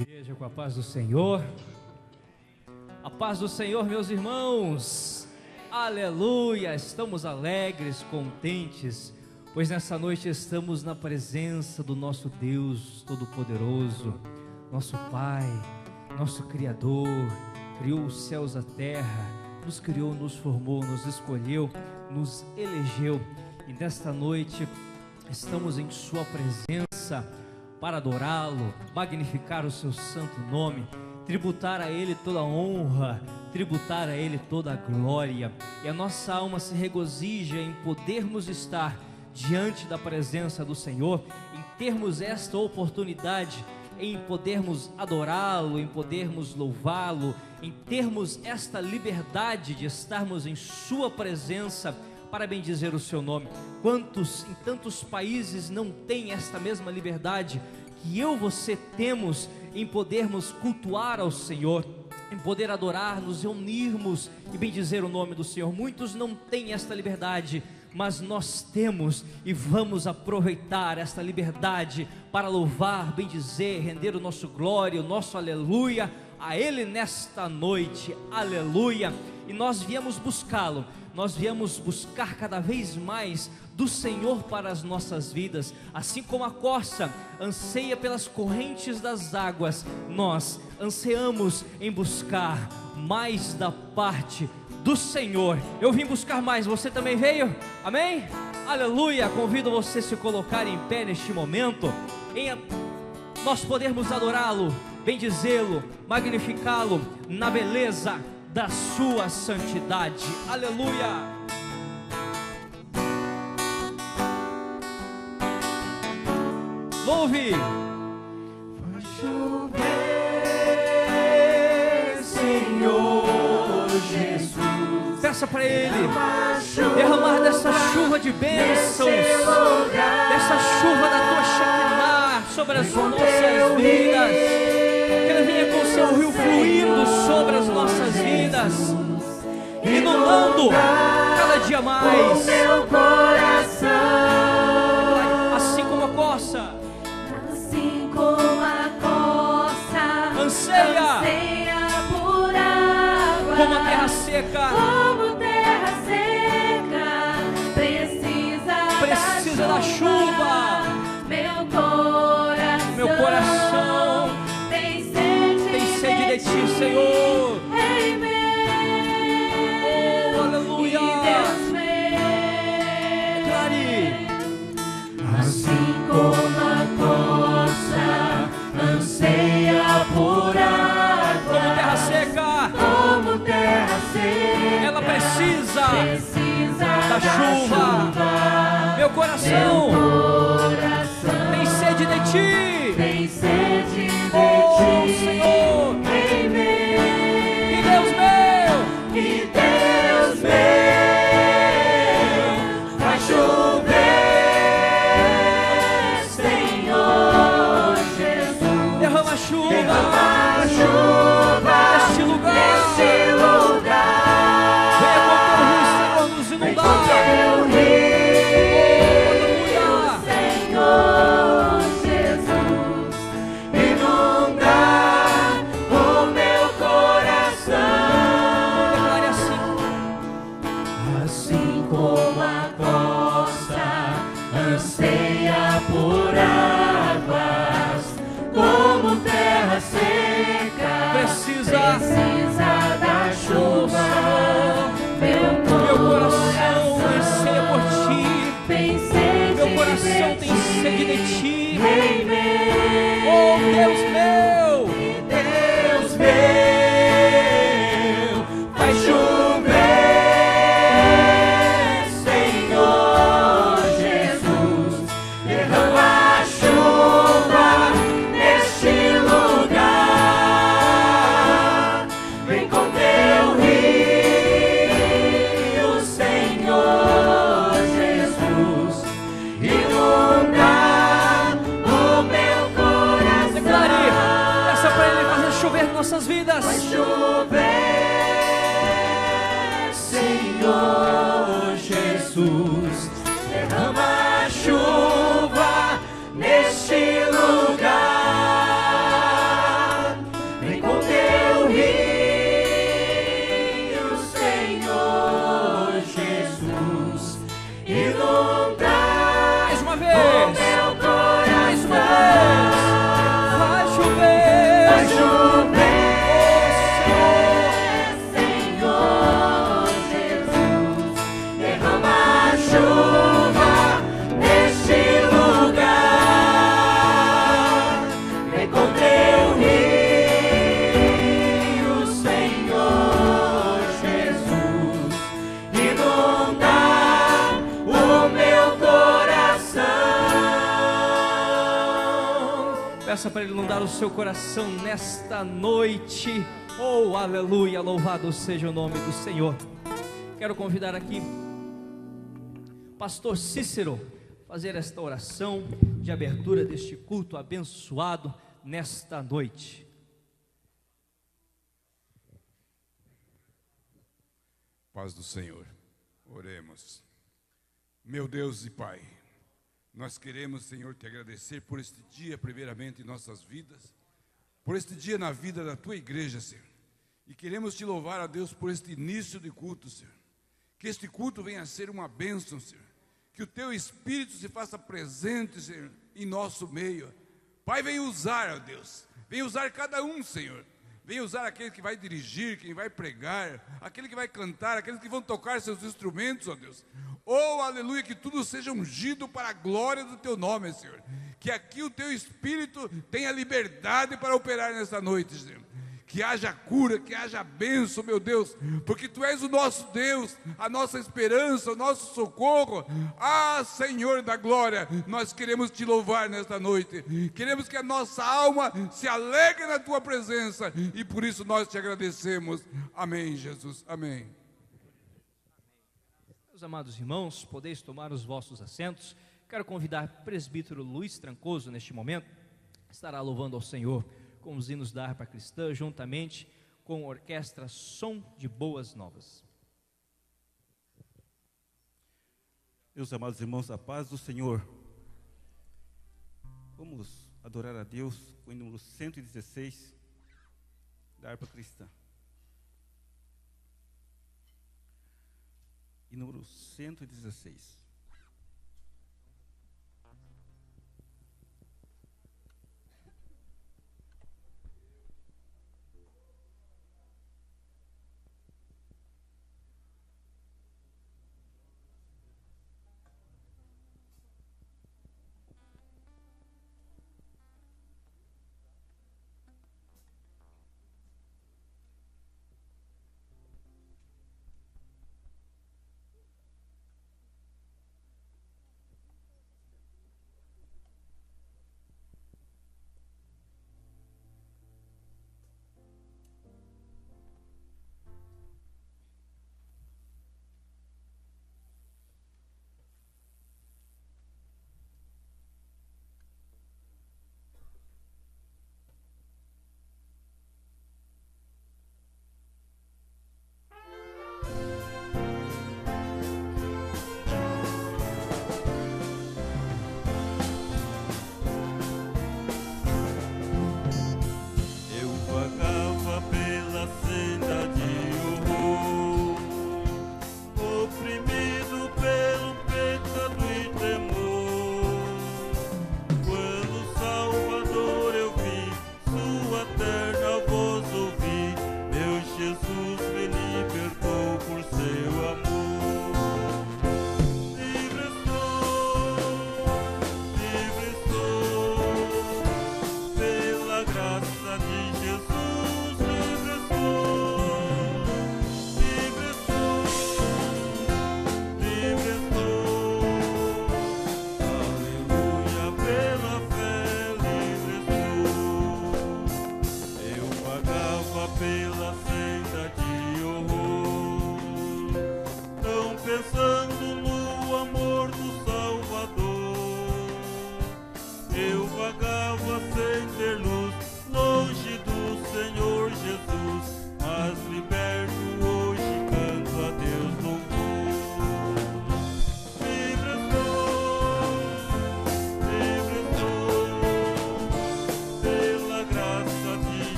Igreja, com a paz do Senhor. A paz do Senhor, meus irmãos. Aleluia! Estamos alegres, contentes, pois nessa noite estamos na presença do nosso Deus Todo-Poderoso, nosso Pai, nosso Criador. Criou os céus e a terra, nos criou, nos formou, nos escolheu, nos elegeu. E nesta noite estamos em sua presença para adorá-lo, magnificar o seu santo nome, tributar a Ele toda a honra, tributar a Ele toda a glória. E a nossa alma se regozija em podermos estar diante da presença do Senhor, em termos esta oportunidade, em podermos adorá-lo, em podermos louvá-lo, em termos esta liberdade de estarmos em sua presença para bendizer o seu nome. Quantos em tantos países não têm esta mesma liberdade que eu e você temos em podermos cultuar ao Senhor, em poder adorar, nos reunirmos e bendizer o nome do Senhor? Muitos não têm esta liberdade, mas nós temos e vamos aproveitar esta liberdade para louvar, bendizer, render o nosso glória, o nosso aleluia a Ele nesta noite, aleluia. E nós viemos buscá-lo, nós viemos buscar cada vez mais do Senhor para as nossas vidas. Assim como a corça anseia pelas correntes das águas, nós ansiamos em buscar mais da parte do Senhor. Eu vim buscar mais, você também veio? Amém? Aleluia! Convido você a se colocar em pé neste momento, em nós podermos adorá-lo, bendizê-lo, magnificá-lo na beleza da sua santidade. Aleluia! Louve! Vai chover, Senhor Jesus. Peça para Ele derramar dessa chuva de bênçãos, dessa chuva da tua Shekinah sobre as nossas vidas. Que Ele venha com o seu rio fluindo sobre as nossas vidas, inundando cada dia mais. Meu coração, assim como a corça, assim como a corça anseia por água, como a terra seca, como terra seca, precisa da chuva. Meu coração tem sede de ti, Senhor. Ei, meu, oh, aleluia. Deus meu, declare: assim como a corça anseia por água, como terra seca, ela precisa da chuva. Meu coração tem sede de ti. Oh, Senhor. E Deus meu, vai chover, Senhor Jesus. derrama chuva Neste lugar. Venha com teu rio, Senhor, nos inundar. Senhor Jesus, inundar o meu coração. Declare assim: Assim como a costa anseia por águas, como terra seca precisa da chuva. Meu coração anseia por ti. Meu coração tem sede de ti. Oh, Deus meu, vai chover, Senhor Jesus. Derrama a chuva neste lugar. Vem com teu rio, Senhor Jesus. Inundar o meu coração. declare, peça para Ele fazer chover em nossas vidas. Vai chover, Senhor Jesus. Derrama a chuva neste lugar. Peça para Ele inundar o seu coração nesta noite. Oh, aleluia, louvado seja o nome do Senhor. Quero convidar aqui Pastor Cícero fazer esta oração de abertura deste culto abençoado nesta noite. Paz do Senhor. Oremos. Meu Deus e Pai, nós queremos, Senhor, te agradecer por este dia, primeiramente em nossas vidas, por este dia na vida da Tua igreja, Senhor. E queremos te louvar, a Deus, por este início de culto, Senhor. Que este culto venha a ser uma bênção, Senhor. Que o Teu Espírito se faça presente, Senhor, em nosso meio. Pai, vem usar, ó Deus, vem usar cada um, Senhor. Vem usar aquele que vai dirigir, quem vai pregar, aquele que vai cantar, aqueles que vão tocar seus instrumentos, ó Deus. Oh, aleluia, que tudo seja ungido para a glória do Teu nome, Senhor. Que aqui o Teu Espírito tenha liberdade para operar nesta noite, Senhor. Que haja cura, que haja bênção, meu Deus, porque Tu és o nosso Deus, a nossa esperança, o nosso socorro. Ah, Senhor da glória, nós queremos Te louvar nesta noite. Queremos que a nossa alma se alegre na Tua presença, e por isso nós Te agradecemos. Amém, Jesus, amém. Meus amados irmãos, podeis tomar os vossos assentos. Quero convidar o presbítero Luiz Trancoso, neste momento, estará louvando ao Senhor com os hinos da harpa cristã, juntamente com a orquestra Som de Boas Novas. Meus amados irmãos, a paz do Senhor. Vamos adorar a Deus com o número 116 da harpa cristã. E número 116.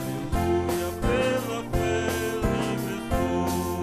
Aleluia, pela fé livre estou.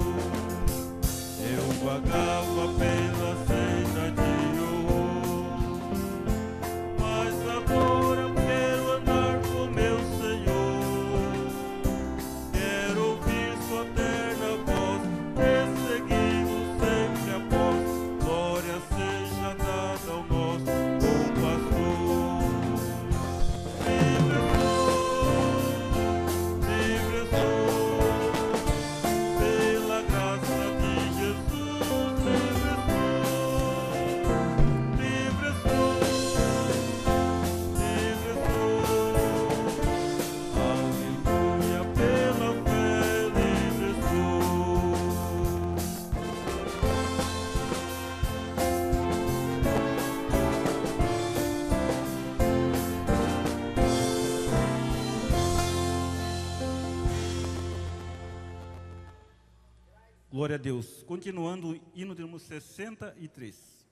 Glória a Deus. Continuando, hino de número 63.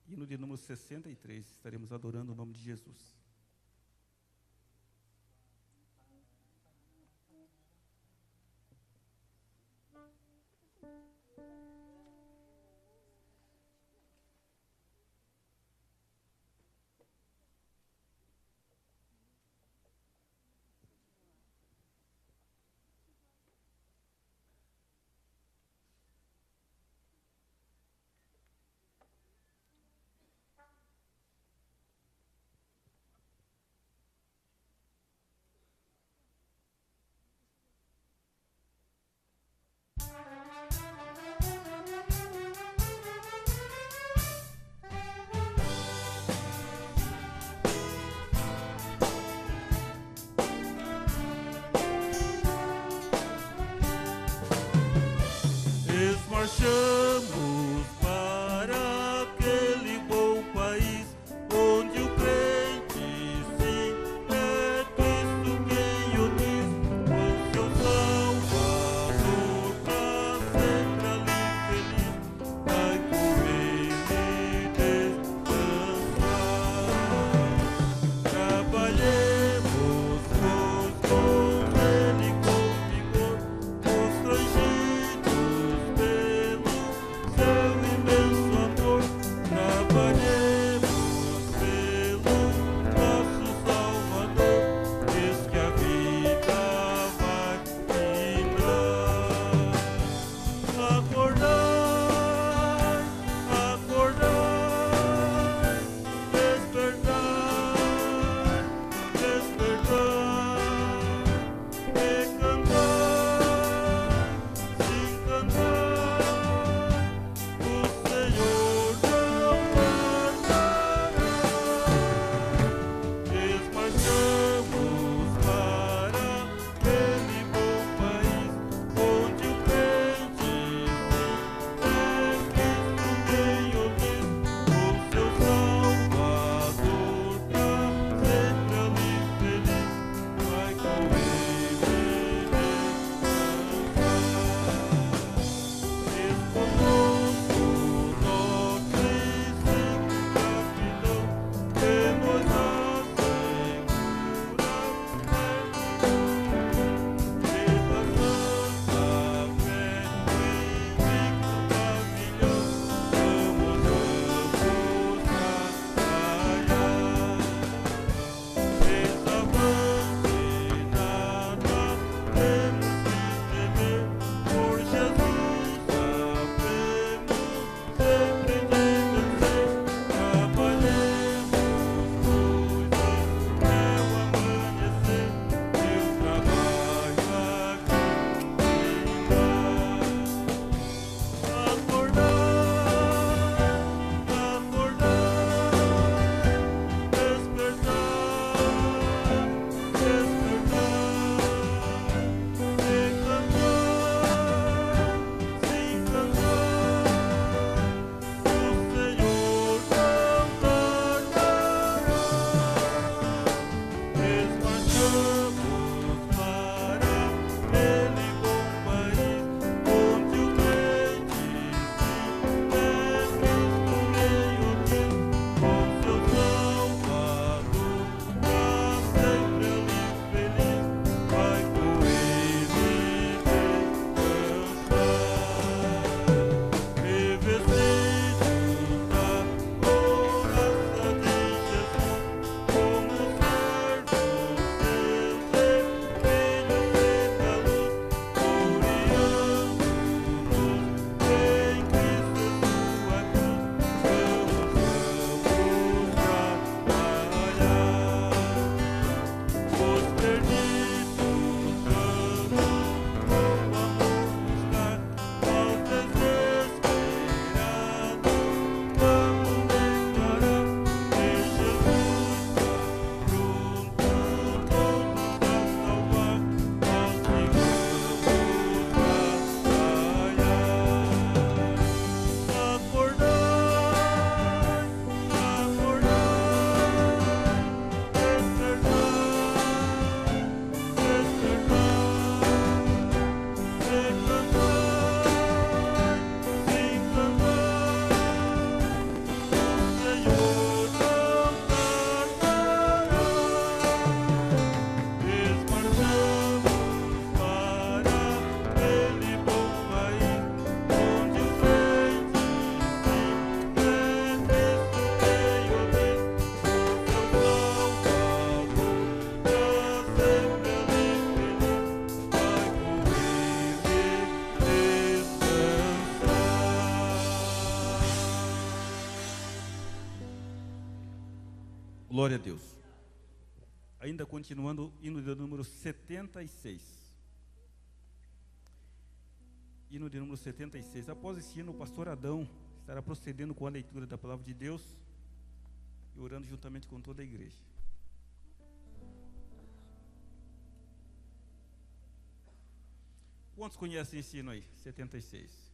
Hino de número 63. Estaremos adorando o nome de Jesus. Marchamos para aquele bom país onde o crente sim é Cristo quem o diz, o seu Salvador pra sempre ali feliz, vai com ele descansar. Trabalhemos com ele com vigor, constrangidos pelo Glória a Deus. Ainda continuando, hino de número 76. Hino de número 76. Após esse hino, o pastor Adão estará procedendo com a leitura da palavra de Deus e orando juntamente com toda a igreja. Quantos conhecem esse hino aí? 76.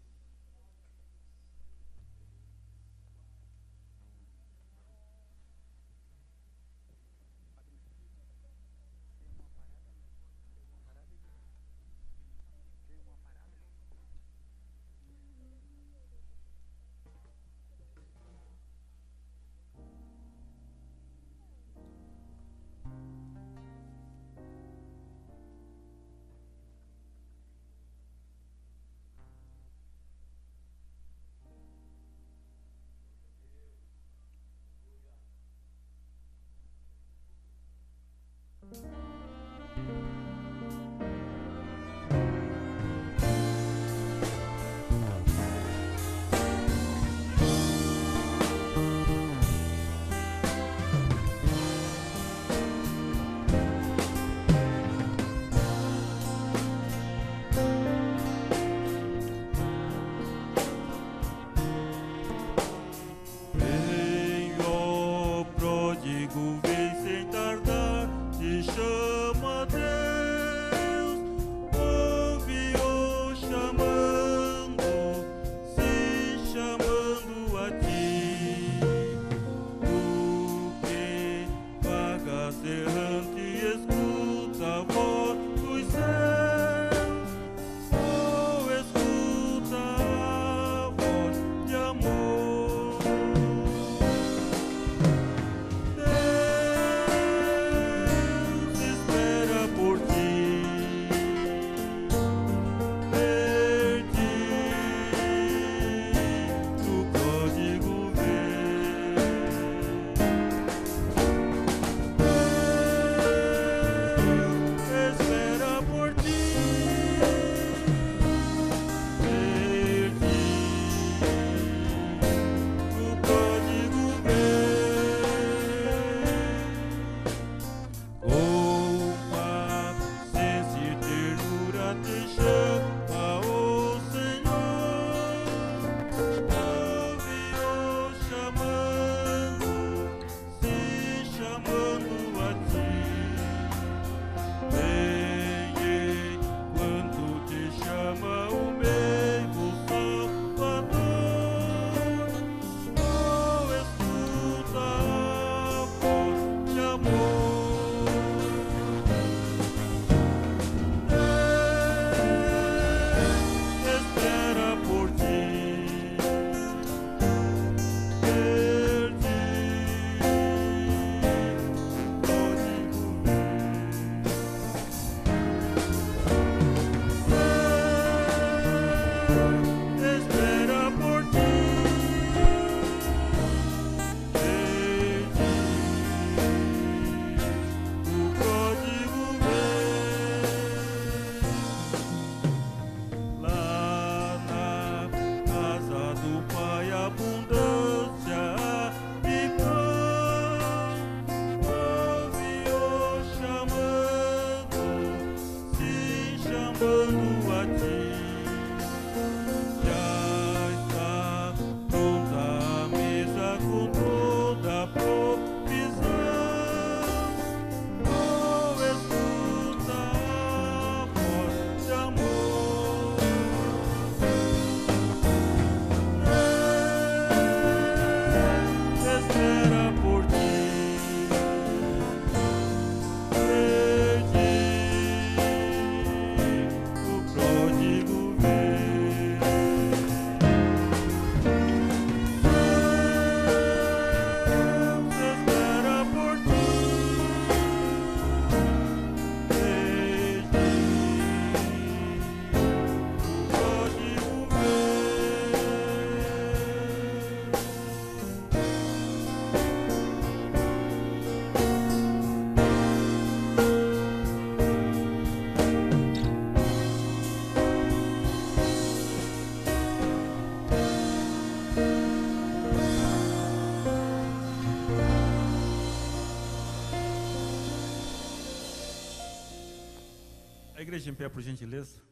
A igreja em pé, por gentileza.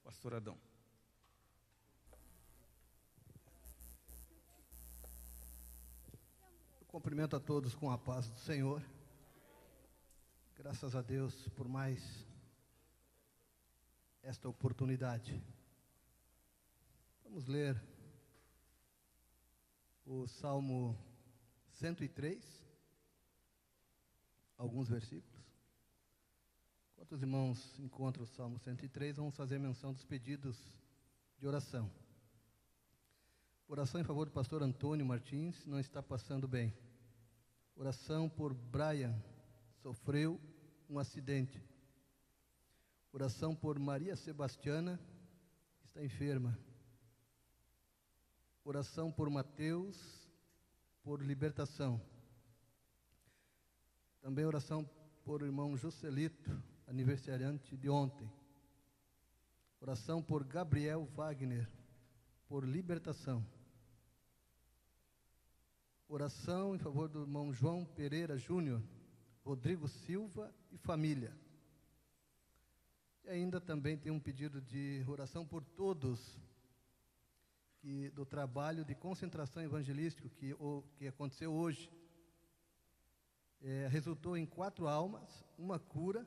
Pastor Adão. Eu cumprimento a todos com a paz do Senhor. Graças a Deus por mais esta oportunidade. Vamos ler o Salmo 103, alguns versículos. Enquanto os irmãos encontram o Salmo 103, vamos fazer menção dos pedidos de oração. Oração em favor do pastor Antônio Martins, não está passando bem. Oração por Brian, sofreu um acidente. Oração por Maria Sebastiana, está enferma. Oração por Mateus, por libertação. Também oração por o irmão Joselito, aniversariante de ontem. Oração por Gabriel Wagner, por libertação. Oração em favor do irmão João Pereira Júnior, Rodrigo Silva e família. E ainda também tem um pedido de oração por todos do trabalho de concentração evangelístico que aconteceu hoje. Resultou em 4 almas, uma cura,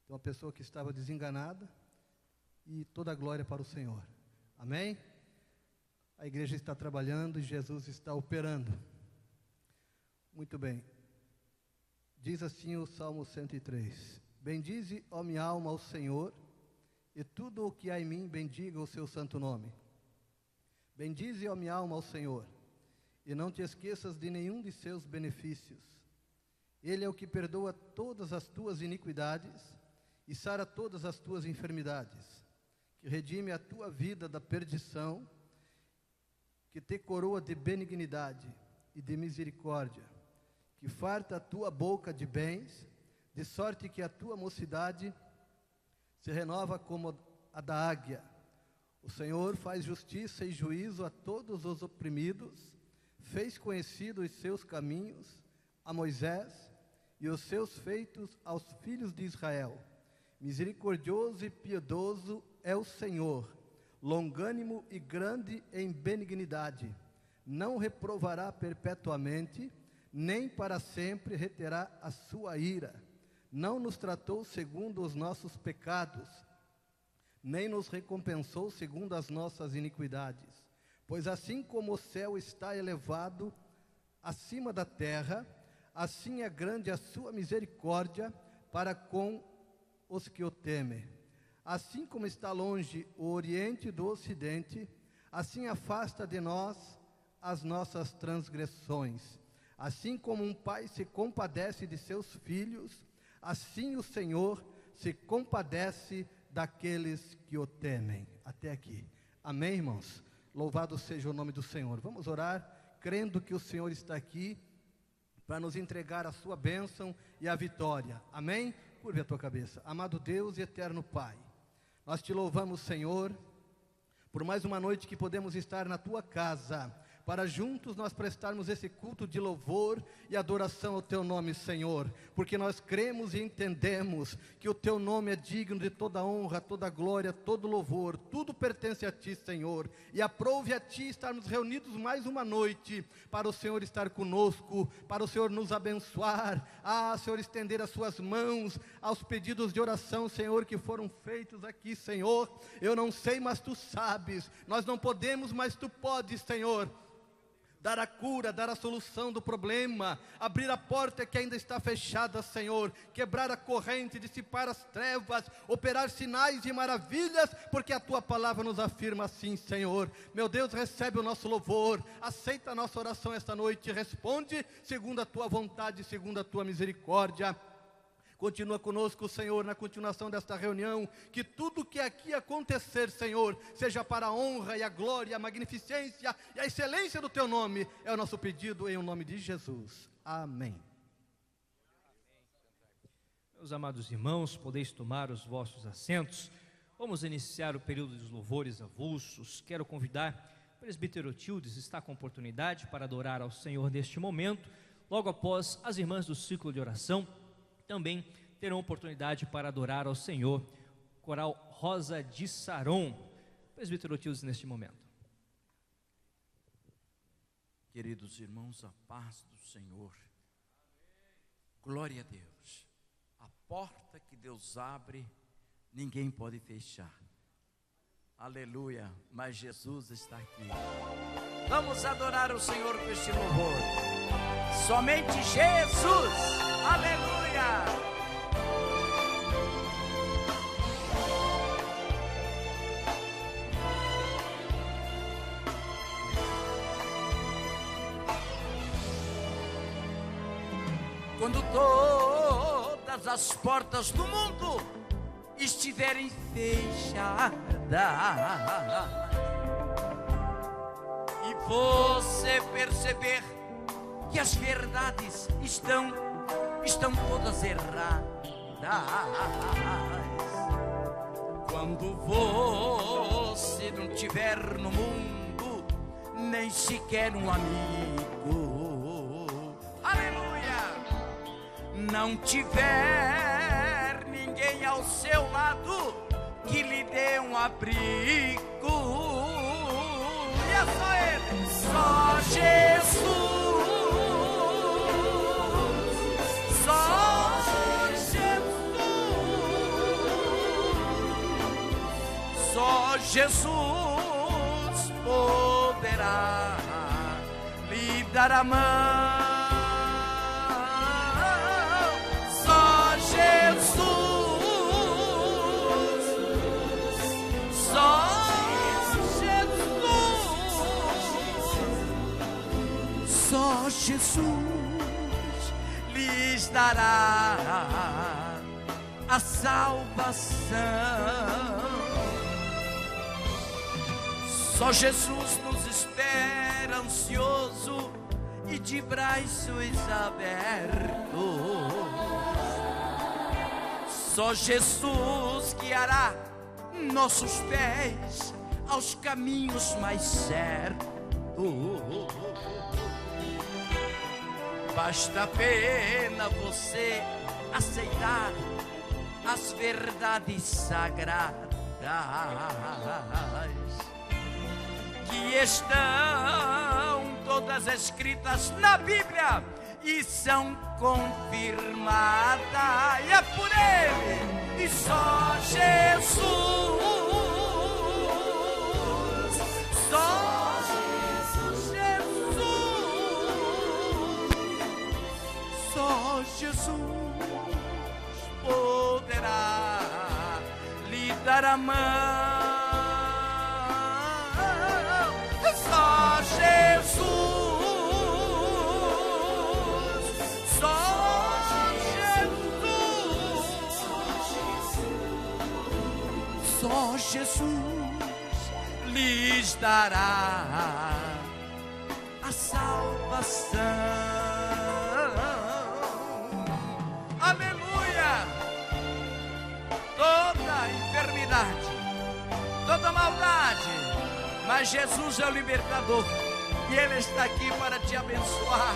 de uma pessoa que estava desenganada, e toda a glória para o Senhor. Amém? A igreja está trabalhando e Jesus está operando. Muito bem. Diz assim o Salmo 103. Bendize, ó minha alma, ao Senhor, e tudo o que há em mim bendiga o seu santo nome. Bendize, ó minha alma, ao Senhor, e não te esqueças de nenhum de seus benefícios. Ele é o que perdoa todas as tuas iniquidades e sara todas as tuas enfermidades, que redime a tua vida da perdição, que te coroa de benignidade e de misericórdia, que farta a tua boca de bens, de sorte que a tua mocidade se renova como a da águia. O Senhor faz justiça e juízo a todos os oprimidos, fez conhecidos os seus caminhos a Moisés e os seus feitos aos filhos de Israel. Misericordioso e piedoso é o Senhor, longânimo e grande em benignidade. Não reprovará perpetuamente, nem para sempre reterá a sua ira. Não nos tratou segundo os nossos pecados, nem nos recompensou segundo as nossas iniquidades. Pois assim como o céu está elevado acima da terra, assim é grande a sua misericórdia para com os que o temem. Assim como está longe o oriente do ocidente, assim afasta de nós as nossas transgressões. Assim como um pai se compadece de seus filhos, assim o Senhor se compadece daqueles que o temem. Até aqui. Amém, irmãos? Louvado seja o nome do Senhor. Vamos orar, crendo que o Senhor está aqui para nos entregar a sua bênção e a vitória. Amém? Curve a tua cabeça. Amado Deus e eterno Pai, nós te louvamos, Senhor, por mais uma noite que podemos estar na tua casa, para juntos nós prestarmos esse culto de louvor e adoração ao teu nome, Senhor, porque nós cremos e entendemos que o teu nome é digno de toda honra, toda glória, todo louvor, tudo pertence a ti, Senhor, e aprove a ti estarmos reunidos mais uma noite, para o Senhor estar conosco, para o Senhor nos abençoar, Senhor, estender as suas mãos aos pedidos de oração, Senhor, que foram feitos aqui, Senhor. Eu não sei, mas tu sabes, nós não podemos, mas tu podes, Senhor, dar a cura, dar a solução do problema, abrir a porta que ainda está fechada, Senhor, quebrar a corrente, dissipar as trevas, operar sinais e maravilhas, porque a tua palavra nos afirma assim, Senhor. Meu Deus, recebe o nosso louvor, aceita a nossa oração esta noite, responde segundo a tua vontade, segundo a tua misericórdia. Continua conosco, Senhor, na continuação desta reunião, que tudo que aqui acontecer, Senhor, seja para a honra e a glória, a magnificência e a excelência do teu nome, é o nosso pedido em nome de Jesus. Amém. Meus amados irmãos, podeis tomar os vossos assentos. Vamos iniciar o período dos louvores avulsos. Quero convidar o presbítero Tildes, está com oportunidade para adorar ao Senhor neste momento. Logo após as irmãs do ciclo de oração, também terão oportunidade para adorar ao Senhor. Coral Rosa de Saron. Presbítero Otílio, neste momento. Queridos irmãos, a paz do Senhor. Glória a Deus. A porta que Deus abre, ninguém pode fechar. Aleluia, mas Jesus está aqui. Vamos adorar o Senhor com este louvor. Somente Jesus. Aleluia. Quando todas as portas do mundo estiverem fechadas e você perceber que as verdades estão todas erradas, quando você não tiver no mundo nem sequer um amigo, aleluia, não tiver ninguém ao seu lado que lhe dê um abrigo, e é só Ele, só Jesus, só Jesus, só Jesus poderá lhe dar a mão. Só Jesus lhes dará a salvação. Só Jesus nos espera ansioso e de braços abertos. Só Jesus guiará nossos pés aos caminhos mais certos. Basta apenas você aceitar as verdades sagradas que estão todas escritas na Bíblia e são confirmadas. E é por Ele, e só Jesus, só só Jesus poderá lhe dar a mão. Só Jesus, só Jesus, só Jesus lhes dará a salvação. Aleluia! Toda enfermidade, toda maldade, mas Jesus é o libertador e Ele está aqui para te abençoar.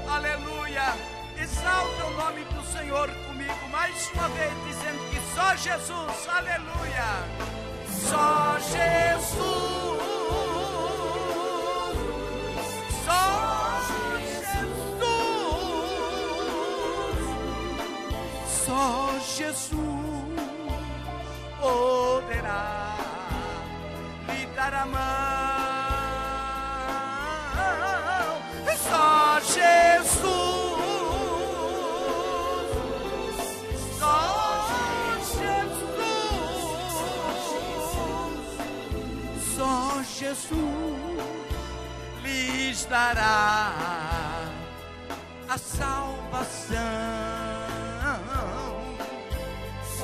Aleluia! Exalta o nome do Senhor comigo mais uma vez, dizendo que só Jesus, aleluia! Só Jesus, só só Jesus poderá lhe dar a mão. Só Jesus, só Jesus, só Jesus lhes dará a salvação.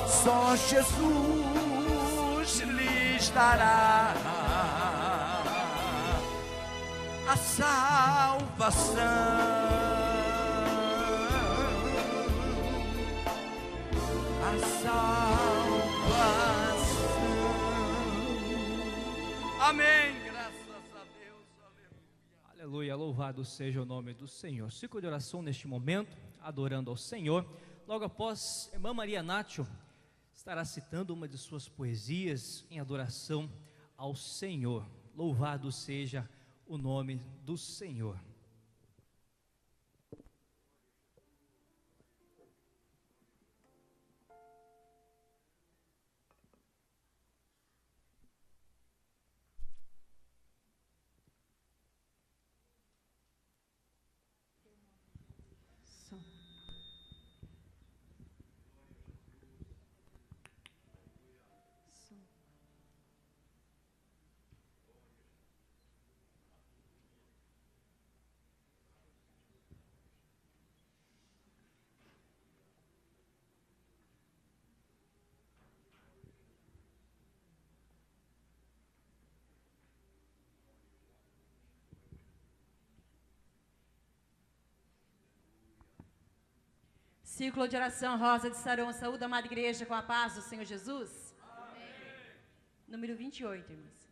Só Jesus lhes dará a salvação. A salvação. Amém. Graças a Deus. Aleluia. Aleluia, louvado seja o nome do Senhor. Ciclo de oração neste momento, adorando ao Senhor. Logo após, a irmã Maria Nacho estará citando uma de suas poesias em adoração ao Senhor. Louvado seja o nome do Senhor. Círculo de oração, Rosa de Saron, saúde, amada igreja, com a paz do Senhor Jesus. Amém. Número 28, irmãos.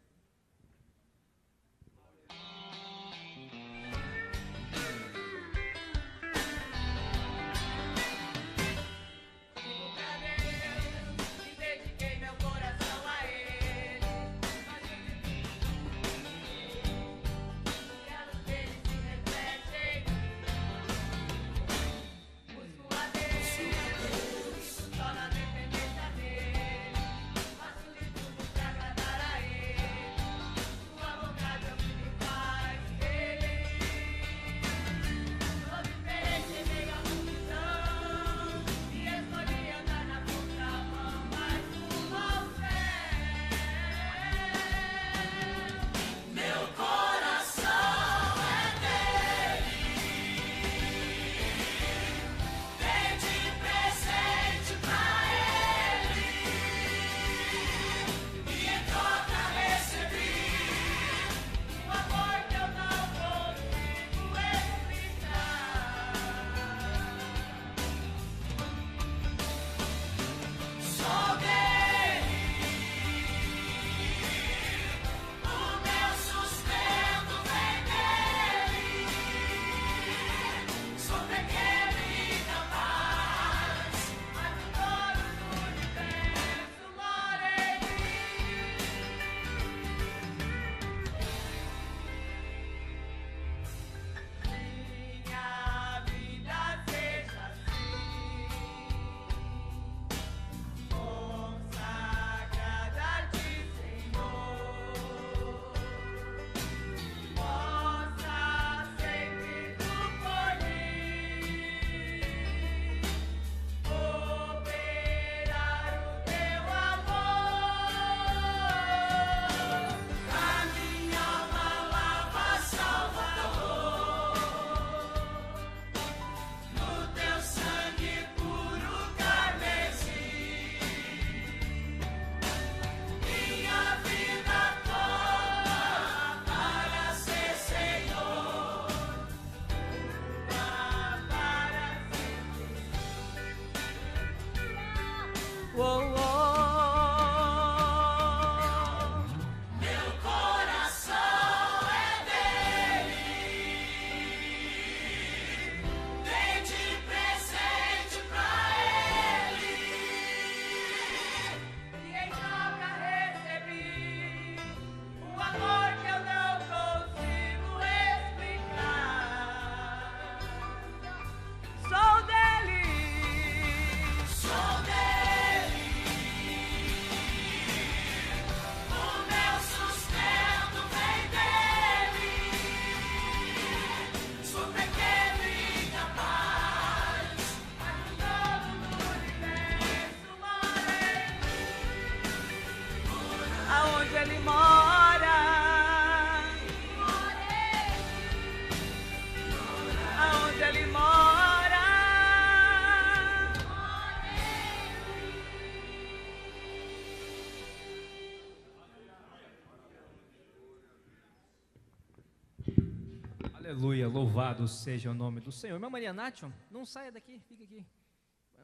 Aleluia, louvado seja o nome do Senhor. Irmã Maria Nacho, não saia daqui, fica aqui.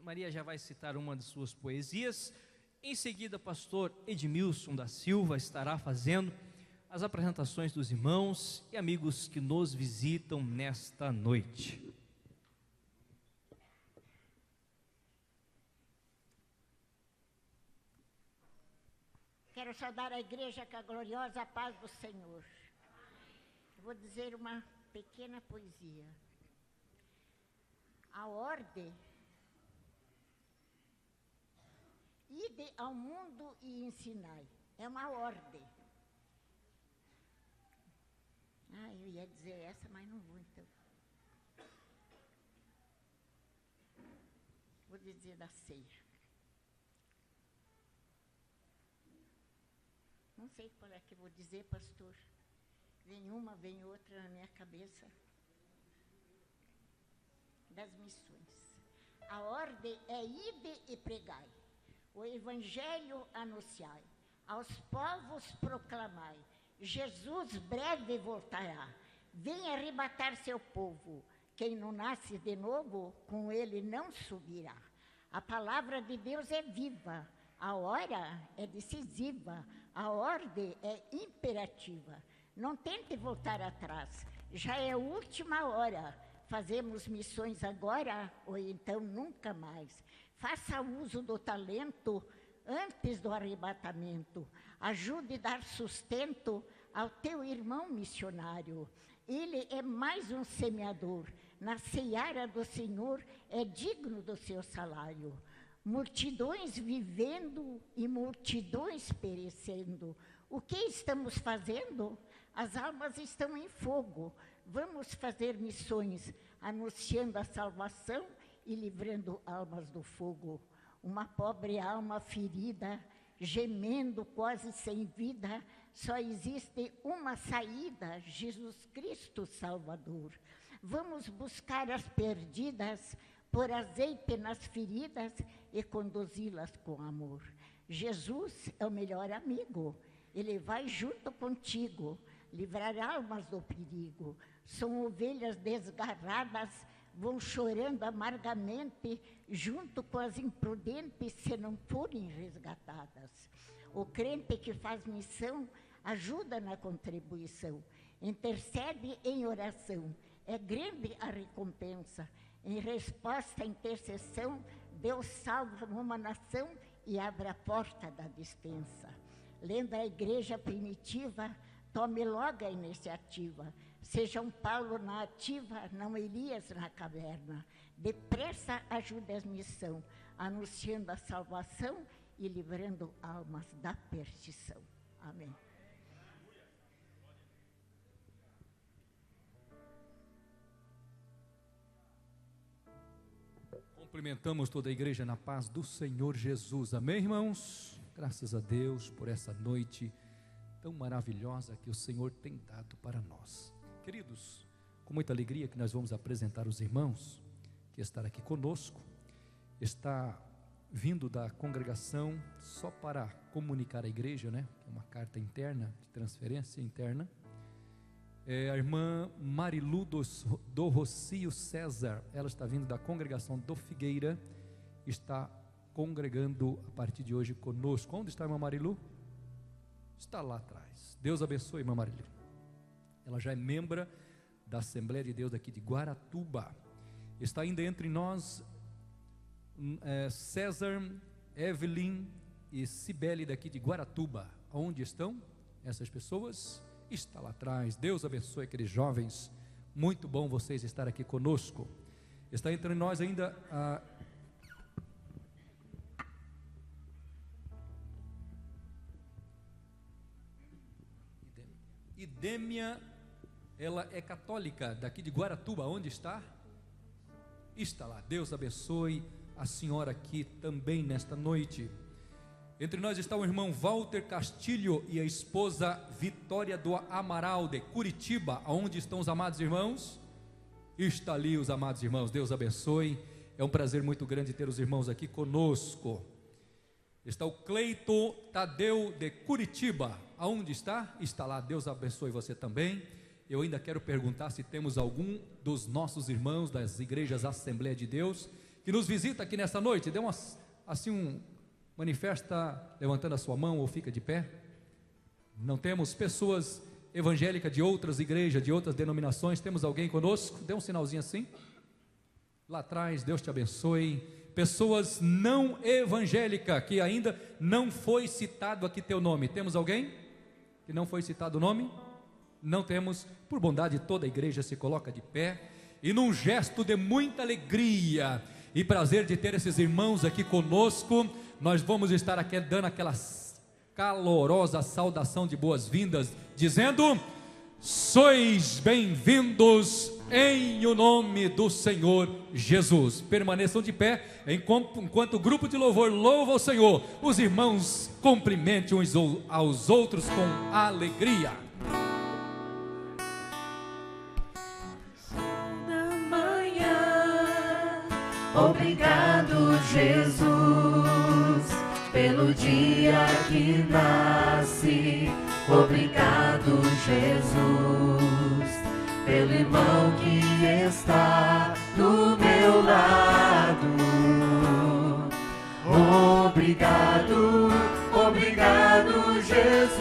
Maria já vai citar uma de suas poesias. Em seguida, pastor Edmilson da Silva estará fazendo as apresentações dos irmãos e amigos que nos visitam nesta noite. quero saudar a igreja com a gloriosa paz do Senhor. Eu vou dizer uma pequena poesia. A ordem, ide ao mundo e ensinai, é uma ordem. Eu ia dizer essa, mas não vou então. Vou dizer da ceia. Não sei qual é que eu vou dizer, pastor. Vem uma, vem outra na minha cabeça. Das missões. A ordem é ide e pregai. O evangelho anunciai. Aos povos proclamai. Jesus breve voltará. Vem arrebatar seu povo. Quem não nasce de novo, com ele não subirá. A palavra de Deus é viva. A hora é decisiva. A ordem é imperativa. Não tente voltar atrás. Já é a última hora. Fazemos missões agora ou então nunca mais. Faça uso do talento antes do arrebatamento. Ajude a dar sustento ao teu irmão missionário. Ele é mais um semeador. Na seara do Senhor é digno do seu salário. Multidões vivendo e multidões perecendo. O que estamos fazendo? As almas estão em fogo. Vamos fazer missões, anunciando a salvação e livrando almas do fogo. Uma pobre alma ferida, gemendo quase sem vida, só existe uma saída, Jesus Cristo Salvador. Vamos buscar as perdidas, pôr azeite nas feridas e conduzi-las com amor. Jesus é o melhor amigo, ele vai junto contigo, livrar almas do perigo. São ovelhas desgarradas, vão chorando amargamente, junto com as imprudentes, se não forem resgatadas. O crente que faz missão ajuda na contribuição, intercede em oração, é grande a recompensa. Em resposta à intercessão, Deus salva uma nação e abre a porta da dispensa. Lendo a igreja primitiva, tome logo a iniciativa. Seja um Paulo na ativa, não Elias na caverna. Depressa ajude a missão, anunciando a salvação e livrando almas da perdição. Amém. Cumprimentamos toda a igreja na paz do Senhor Jesus. Amém, irmãos? Graças a Deus por essa noite tão maravilhosa que o Senhor tem dado para nós. Queridos, com muita alegria que nós vamos apresentar os irmãos que estão aqui conosco. Está vindo da congregação só para comunicar à igreja, né? É uma carta interna, de transferência interna. A irmã Marilu do Rocio César, ela está vindo da congregação do Figueira, está congregando a partir de hoje conosco. Onde está a irmã Marilu? Está lá atrás. Deus abençoe, irmã Marilu. Ela já é membra da Assembleia de Deus aqui de Guaratuba. Está ainda entre nós César, Evelyn e Cibele daqui de Guaratuba. Onde estão essas pessoas? Está lá atrás. Deus abençoe aqueles jovens. Muito bom vocês estar aqui conosco. Está entre nós ainda a Idêmia. Ela é católica daqui de Guaratuba. Onde está? Está lá. Deus abençoe a senhora aqui também nesta noite. Entre nós está o irmão Walter Castilho e a esposa Vitória do Amaral de Curitiba. Aonde estão os amados irmãos? Está ali os amados irmãos. Deus abençoe. É um prazer muito grande ter os irmãos aqui conosco. Está o Cleito Tadeu de Curitiba. Aonde está? Está lá. Deus abençoe você também. Eu ainda quero perguntar se temos algum dos nossos irmãos das igrejas Assembleia de Deus que nos visita aqui nesta noite. Dê manifesta levantando a sua mão ou fica de pé. Não temos pessoas evangélicas de outras igrejas, de outras denominações. Temos alguém conosco? Dê um sinalzinho assim. Lá atrás, Deus te abençoe. pessoas não evangélicas, que ainda não foi citado aqui teu nome. Temos alguém que não foi citado o nome? Não temos. Por bondade, toda a igreja se coloca de pé, e num gesto de muita alegria e prazer de ter esses irmãos aqui conosco, nós vamos estar aqui dando aquela calorosa saudação de boas-vindas, dizendo: sois bem-vindos em o nome do Senhor Jesus. Permaneçam de pé, enquanto o grupo de louvor louva o Senhor, os irmãos cumprimentem uns aos outros com alegria. Da manhã, obrigado, Jesus, pelo dia que nasce. Obrigado, Jesus, pelo irmão que está do meu lado. Obrigado, obrigado, Jesus.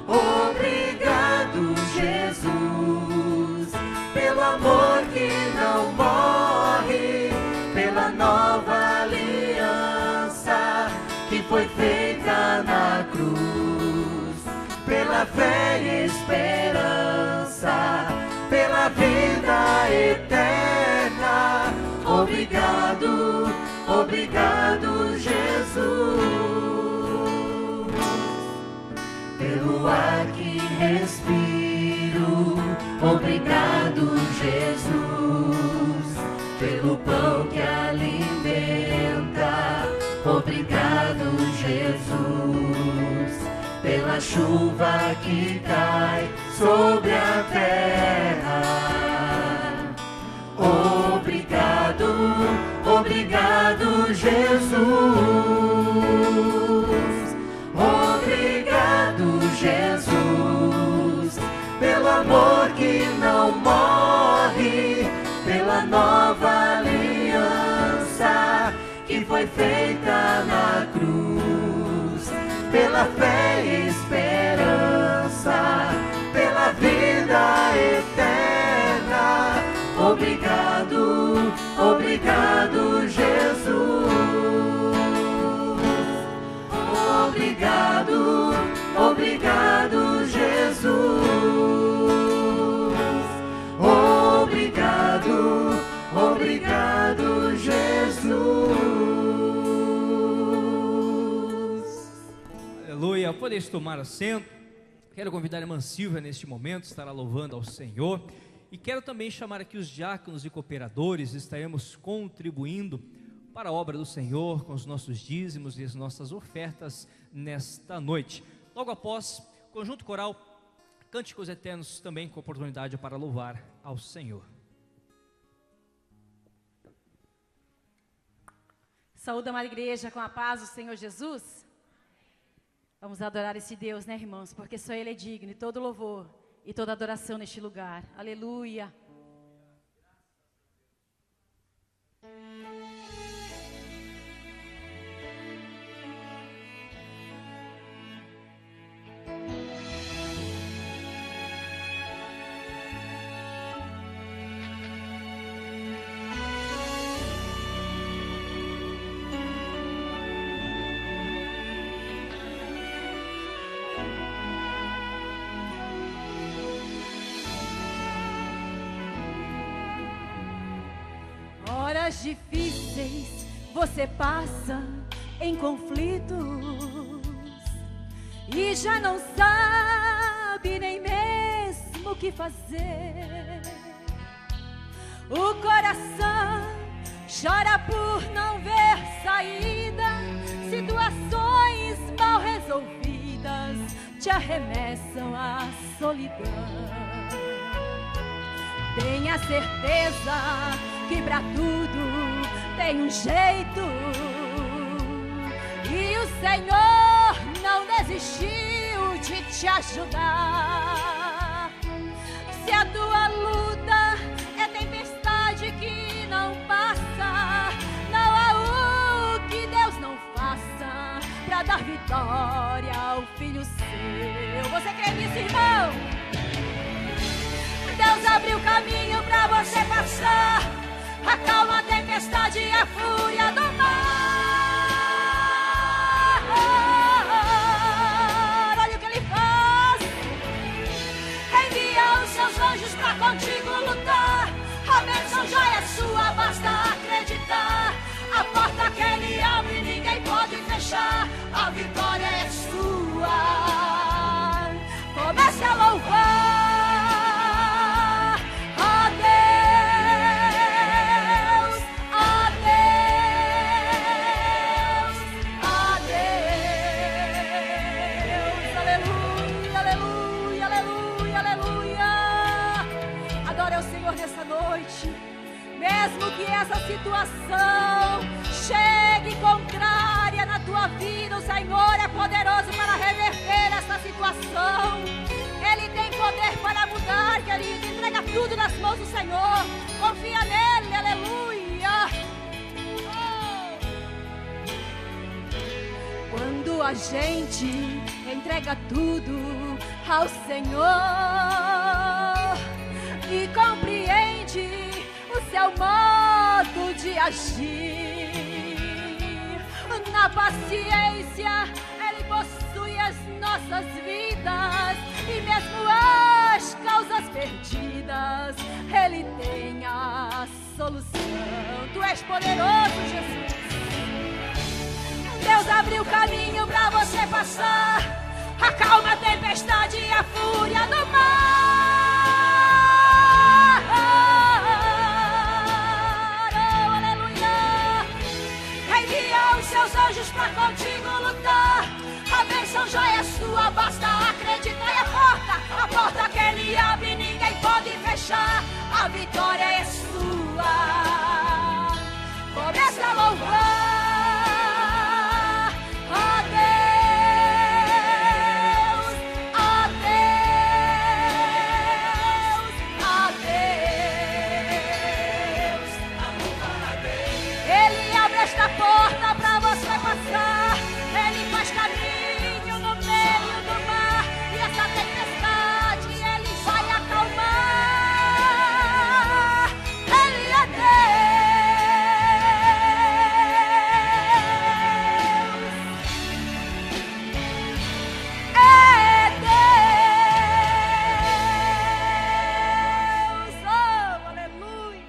Obrigado, Jesus, pelo amor que não morre, pela nova aliança que foi feita na cruz, pela fé e esperança, pela vida eterna. Obrigado, obrigado, Jesus, pelo ar que respiro. Obrigado, Jesus, pelo pão que alimenta. Obrigado, Jesus, pela chuva que cai sobre a terra. Obrigado, obrigado, Jesus. Obrigado, Jesus, pelo amor que não morre, pela nova aliança que foi feita na cruz, pela fé e esperança, pela vida eterna. Obrigado, obrigado, Jesus. Obrigado, obrigado, Jesus. Obrigado, obrigado, Jesus. Aleluia. Podeis tomar assento. Quero convidar a irmã Silvia neste momento, estará louvando ao Senhor. E quero também chamar aqui os diáconos e cooperadores. Estaremos contribuindo para a obra do Senhor com os nossos dízimos e as nossas ofertas nesta noite. Logo após, conjunto coral, Cânticos Eternos, também com oportunidade para louvar ao Senhor. Saúde, amada igreja, com a paz do Senhor Jesus. Vamos adorar esse Deus, né, irmãos? Porque só Ele é digno de todo louvor e toda adoração neste lugar. Aleluia. Horas difíceis você passa em conflitos e já não sabe nem mesmo o que fazer. O coração chora por não ver saída, situações mal resolvidas te arremessam à solidão. Tenha certeza que pra tudo tem um jeito, e o Senhor não desistiu de te ajudar. Se a tua luta é tempestade que não passa, não há o que Deus não faça pra dar vitória ao filho seu. Você crê nisso, irmão? Deus abriu caminho pra você passar. acalma a tempestade e a fúria do mar. Olha o que ele faz, envia os seus anjos pra contigo lutar. A bênção já é sua, basta acreditar. A porta que ele abre ninguém pode fechar. A vitória é sua. Comece a louvar a Deus, a Deus, a Deus. Aleluia, aleluia, aleluia, aleluia. Adore ao Senhor nessa noite. Mesmo que essa situação chegue contrária na tua vida, o Senhor é poderoso para reverter essa situação. Ele tem poder para mudar, querido. Entrega tudo nas mãos do Senhor. Confia nele, aleluia. Quando a gente entrega tudo ao Senhor e compreende o seu modo de agir, na paciência Ele possui as nossas vidas, e mesmo as causas perdidas Ele tem a solução. Tu és poderoso, Jesus. Deus abriu caminho para você passar, acalma a tempestade e a fúria do mar. Seus anjos pra contigo lutar. A bênção já é sua, basta acreditar. E a porta que ele abre ninguém pode fechar. A vitória é sua. Comece a louvar a Deus, a Deus, a Deus. Ele abre esta porta pra você passar. Ele faz caminho no meio do mar, e essa tempestade Ele vai acalmar. Ele é Deus. Oh, aleluia.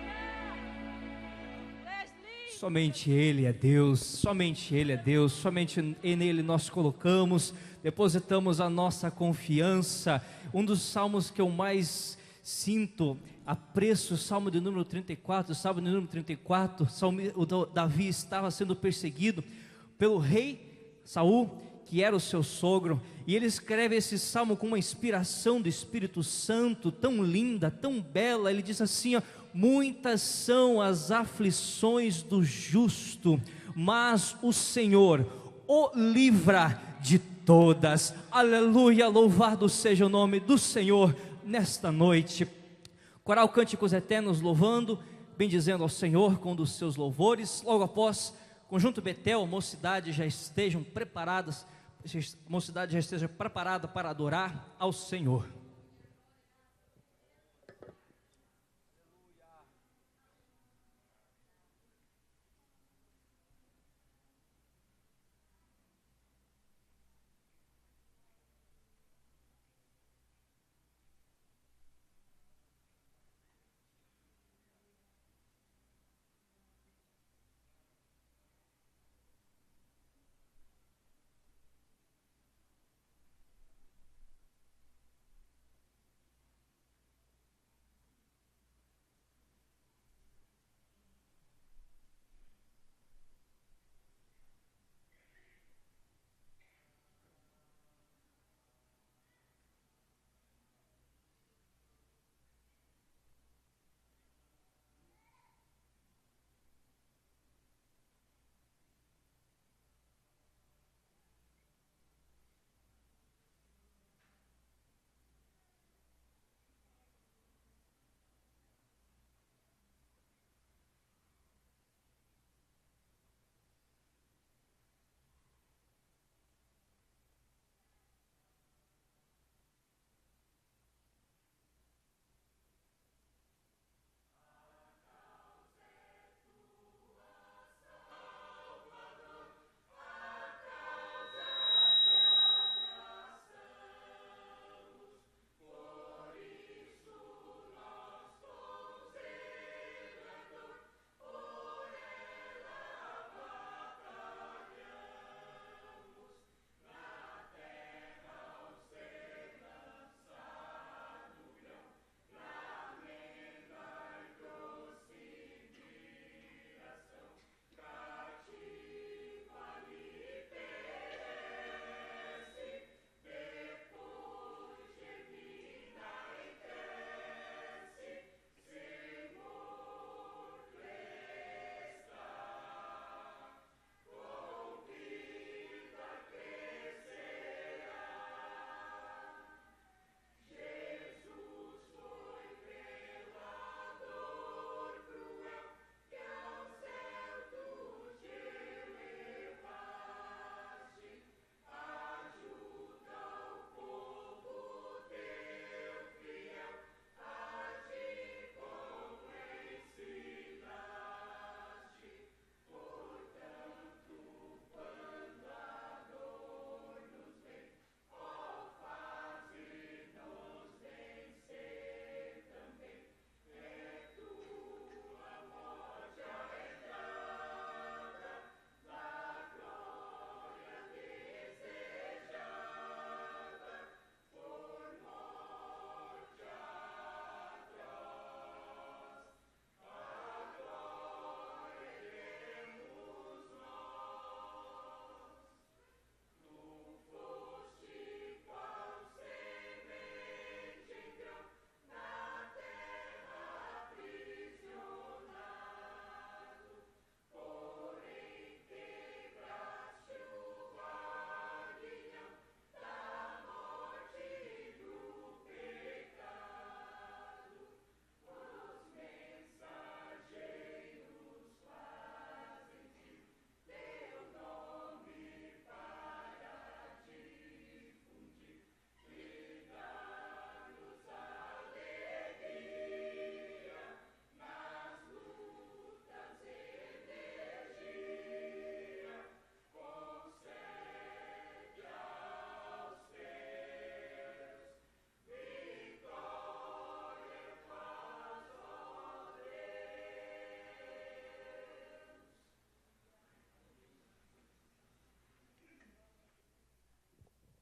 Somente Ele é Deus, somente Ele é Deus, somente nele nós colocamos, depositamos a nossa confiança. Um dos salmos que eu mais sinto apreço, o salmo de número 34, Davi estava sendo perseguido pelo rei Saul, que era o seu sogro, e ele escreve esse salmo com uma inspiração do Espírito Santo, tão linda, tão bela. Ele diz assim, ó: muitas são as aflições do justo, mas o Senhor o livra de todas. Aleluia, louvado seja o nome do Senhor nesta noite. Coral Cânticos Eternos louvando, bendizendo ao Senhor com um dos seus louvores. Logo após, Conjunto Betel, mocidade já esteja preparada para adorar ao Senhor.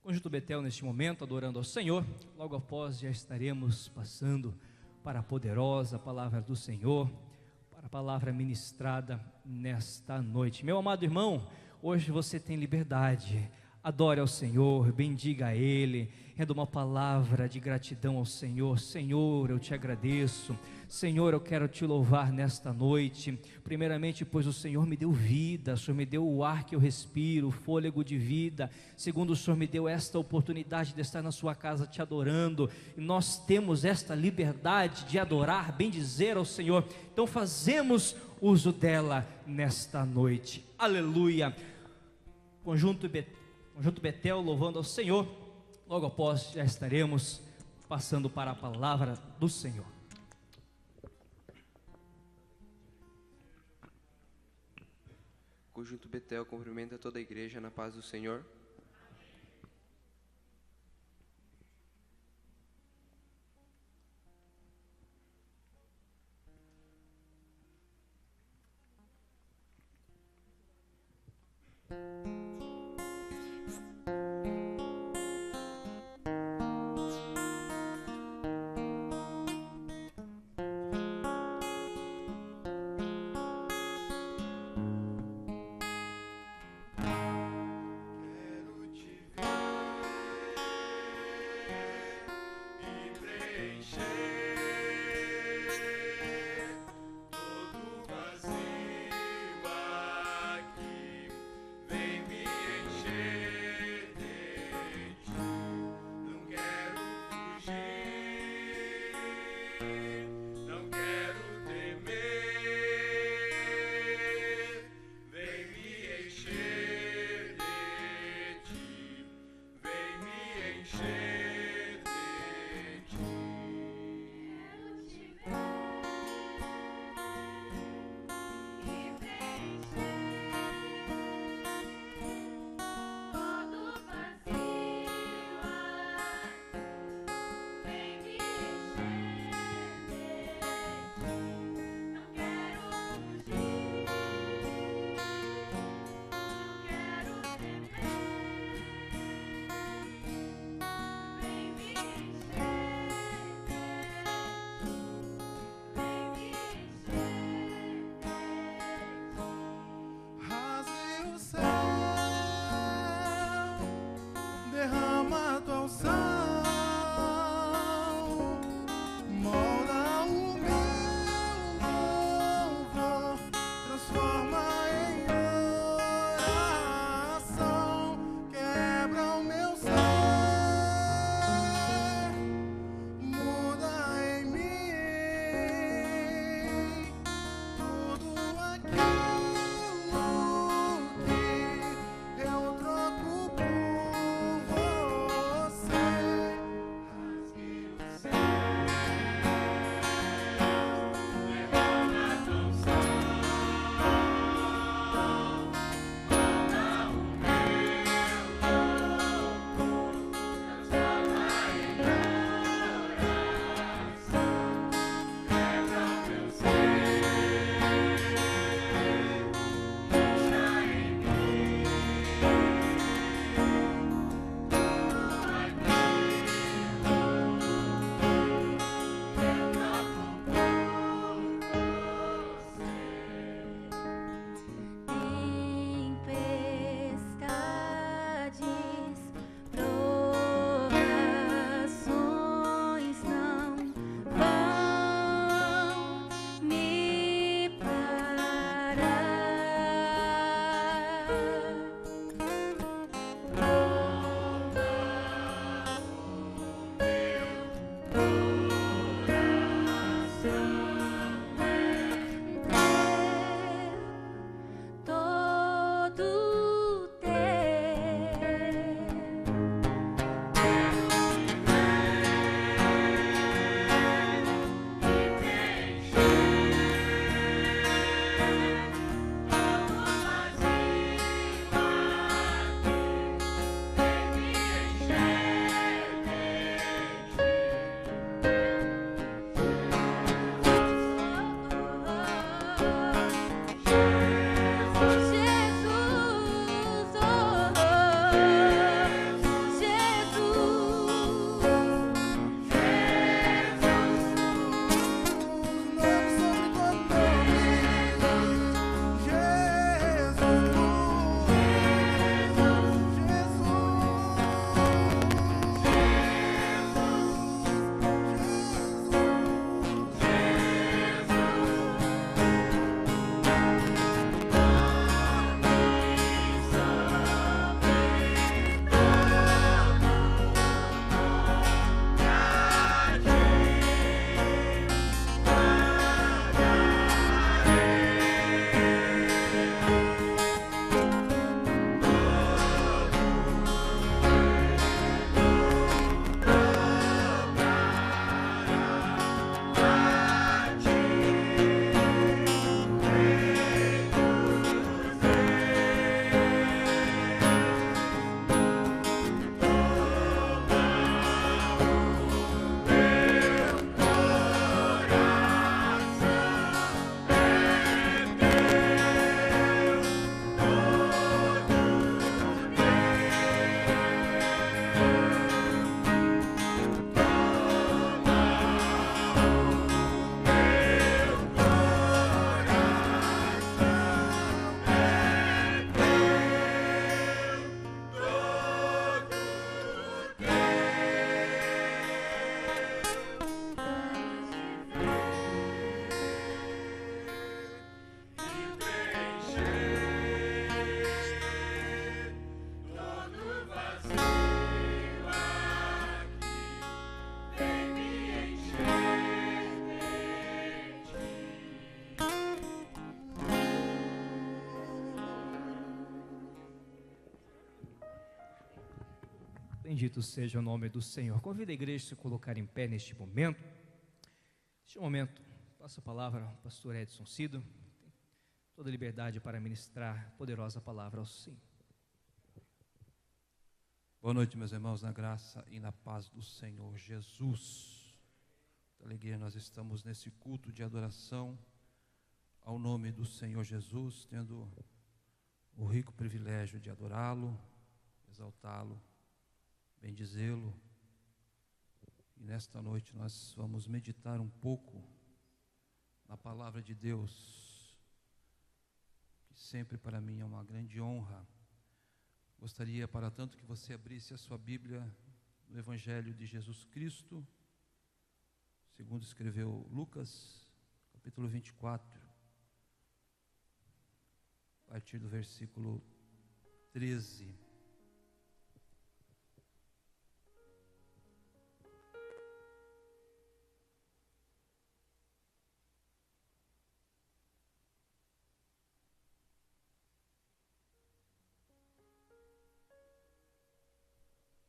Conjunto Betel neste momento, adorando ao Senhor. Logo após já estaremos passando para a poderosa palavra do Senhor, para a palavra ministrada nesta noite. Meu amado irmão, hoje você tem liberdade. Adore ao Senhor, bendiga a Ele, renda uma palavra de gratidão ao Senhor. Senhor, eu te agradeço. Senhor, eu quero te louvar nesta noite, primeiramente pois o Senhor me deu vida, o Senhor me deu o ar que eu respiro, o fôlego de vida. Segundo, o Senhor me deu esta oportunidade de estar na sua casa te adorando, e nós temos esta liberdade de adorar, bendizer ao Senhor, então fazemos uso dela nesta noite. Aleluia. Conjunto Betel louvando ao Senhor. Logo após já estaremos passando para a palavra do Senhor. Conjunto Betel cumprimenta toda a igreja na paz do Senhor. Bendito seja o nome do Senhor. Convido a igreja a se colocar em pé neste momento. Neste momento, passo a palavra ao pastor Edson Cido. Tem toda a liberdade para ministrar poderosa palavra ao Senhor. Boa noite, meus irmãos, na graça e na paz do Senhor Jesus. Com alegria, nós estamos nesse culto de adoração ao nome do Senhor Jesus, tendo o rico privilégio de adorá-lo, exaltá-lo, bendizê-lo. E nesta noite nós vamos meditar um pouco na palavra de Deus, que sempre para mim é uma grande honra. Gostaria, para tanto, que você abrisse a sua Bíblia no Evangelho de Jesus Cristo, segundo escreveu Lucas, capítulo 24, a partir do versículo 13.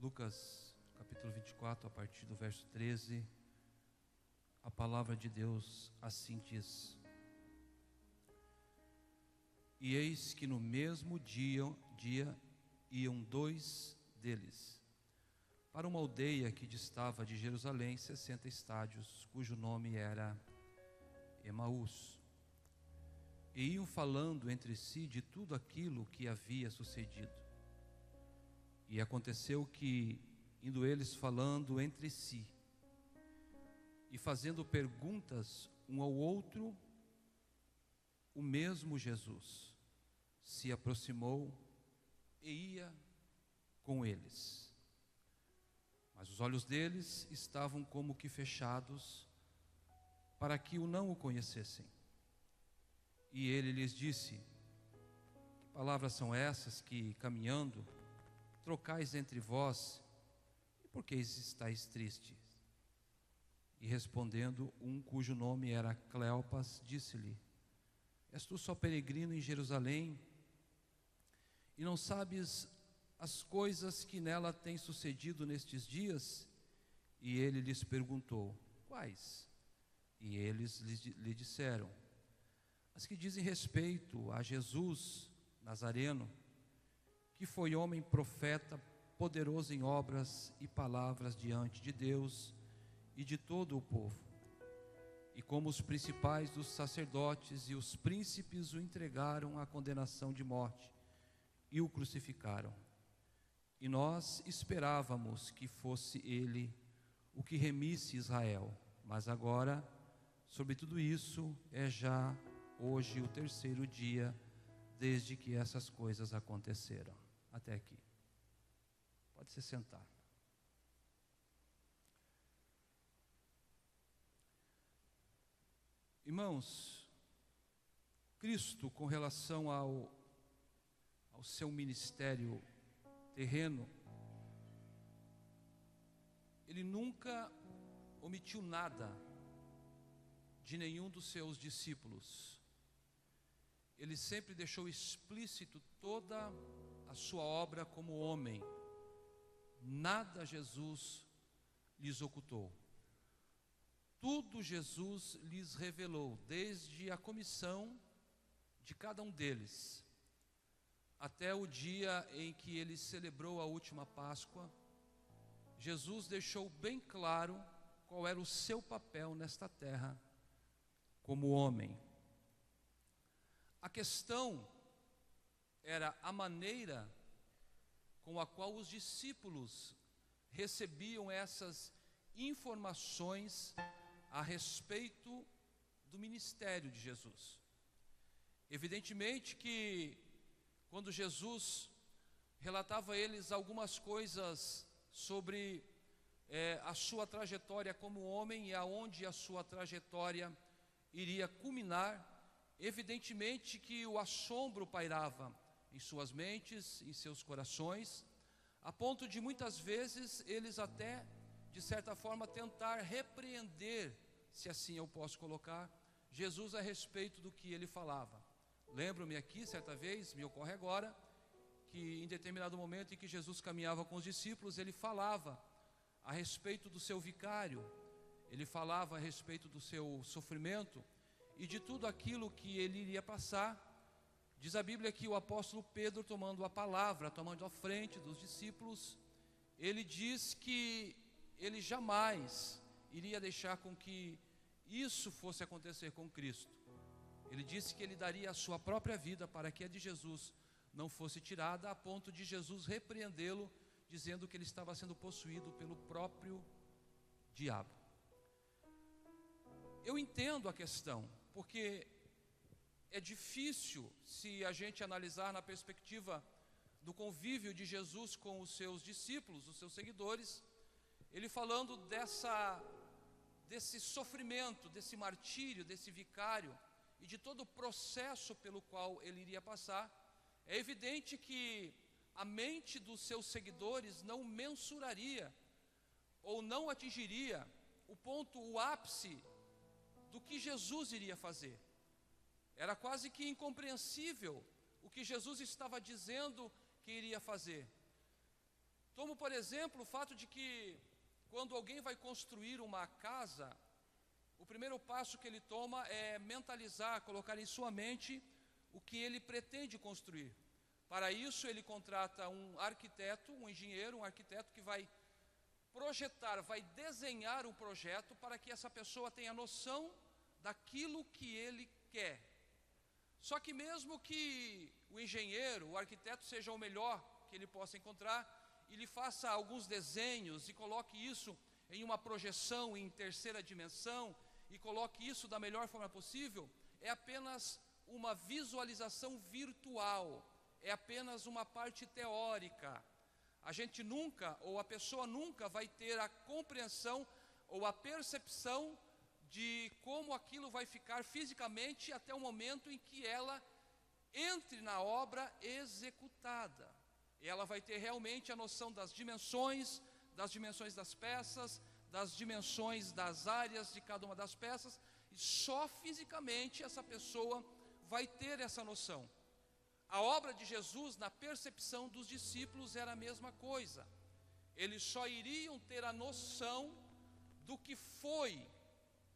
Lucas, capítulo 24, a partir do verso 13, a palavra de Deus assim diz: E eis que no mesmo dia iam dois deles para uma aldeia que distava de Jerusalém 60 estádios, cujo nome era Emaús. E iam falando entre si de tudo aquilo que havia sucedido. E aconteceu que, indo eles falando entre si e fazendo perguntas um ao outro, o mesmo Jesus se aproximou e ia com eles. Mas os olhos deles estavam como que fechados, para que não o conhecessem. E ele lhes disse: Que palavras são essas que, caminhando, trocais entre vós, e por que estáis tristes? E respondendo, um cujo nome era Cleopas, disse-lhe: És tu só peregrino em Jerusalém, e não sabes as coisas que nela têm sucedido nestes dias? E ele lhes perguntou: Quais? E eles lhe disseram: As que dizem respeito a Jesus Nazareno, que foi homem profeta, poderoso em obras e palavras diante de Deus e de todo o povo. E como os principais dos sacerdotes e os príncipes o entregaram à condenação de morte e o crucificaram. E nós esperávamos que fosse ele o que remisse Israel. Mas agora, sobre tudo isso, é já hoje o terceiro dia desde que essas coisas aconteceram. Até aqui. Pode se sentar. Irmãos, Cristo, com relação ao seu ministério terreno, ele nunca omitiu nada de nenhum dos seus discípulos. Ele sempre deixou explícito toda a sua obra como homem. Nada Jesus lhes ocultou. Tudo Jesus lhes revelou, desde a comissão de cada um deles, até o dia em que ele celebrou a última Páscoa. Jesus deixou bem claro qual era o seu papel nesta terra como homem. A questão era a maneira com a qual os discípulos recebiam essas informações a respeito do ministério de Jesus. Evidentemente que quando Jesus relatava a eles algumas coisas sobre a sua trajetória como homem e aonde a sua trajetória iria culminar, evidentemente que o assombro pairava em suas mentes, em seus corações, a ponto de muitas vezes eles até, de certa forma, tentar repreender, se assim eu posso colocar, Jesus a respeito do que ele falava. Lembro-me aqui, certa vez, me ocorre agora, que em determinado momento em que Jesus caminhava com os discípulos, ele falava a respeito do seu vicário, ele falava a respeito do seu sofrimento e de tudo aquilo que ele iria passar. Diz a Bíblia que o apóstolo Pedro, tomando a palavra, tomando a frente dos discípulos, ele diz que ele jamais iria deixar com que isso fosse acontecer com Cristo. Ele disse que ele daria a sua própria vida para que a de Jesus não fosse tirada, a ponto de Jesus repreendê-lo, dizendo que ele estava sendo possuído pelo próprio diabo. Eu entendo a questão, porque é difícil, se a gente analisar na perspectiva do convívio de Jesus com os seus discípulos, os seus seguidores, ele falando desse sofrimento, desse martírio, desse vicário e de todo o processo pelo qual ele iria passar. É evidente que a mente dos seus seguidores não mensuraria ou não atingiria o ápice do que Jesus iria fazer. Era quase que incompreensível o que Jesus estava dizendo que iria fazer. Tomo, por exemplo, o fato de que quando alguém vai construir uma casa, o primeiro passo que ele toma é mentalizar, colocar em sua mente o que ele pretende construir. Para isso ele contrata um arquiteto, um engenheiro, um arquiteto que vai projetar, vai desenhar um projeto para que essa pessoa tenha noção daquilo que ele quer. Só que mesmo que o engenheiro, o arquiteto seja o melhor que ele possa encontrar, e lhe faça alguns desenhos e coloque isso em uma projeção em terceira dimensão e coloque isso da melhor forma possível, é apenas uma visualização virtual, é apenas uma parte teórica. A gente nunca, ou a pessoa nunca vai ter a compreensão ou a percepção de como aquilo vai ficar fisicamente até o momento em que ela entre na obra executada. Ela vai ter realmente a noção das dimensões das peças, das dimensões das áreas de cada uma das peças, e só fisicamente essa pessoa vai ter essa noção. A obra de Jesus, na percepção dos discípulos, era a mesma coisa. Eles só iriam ter a noção do que foi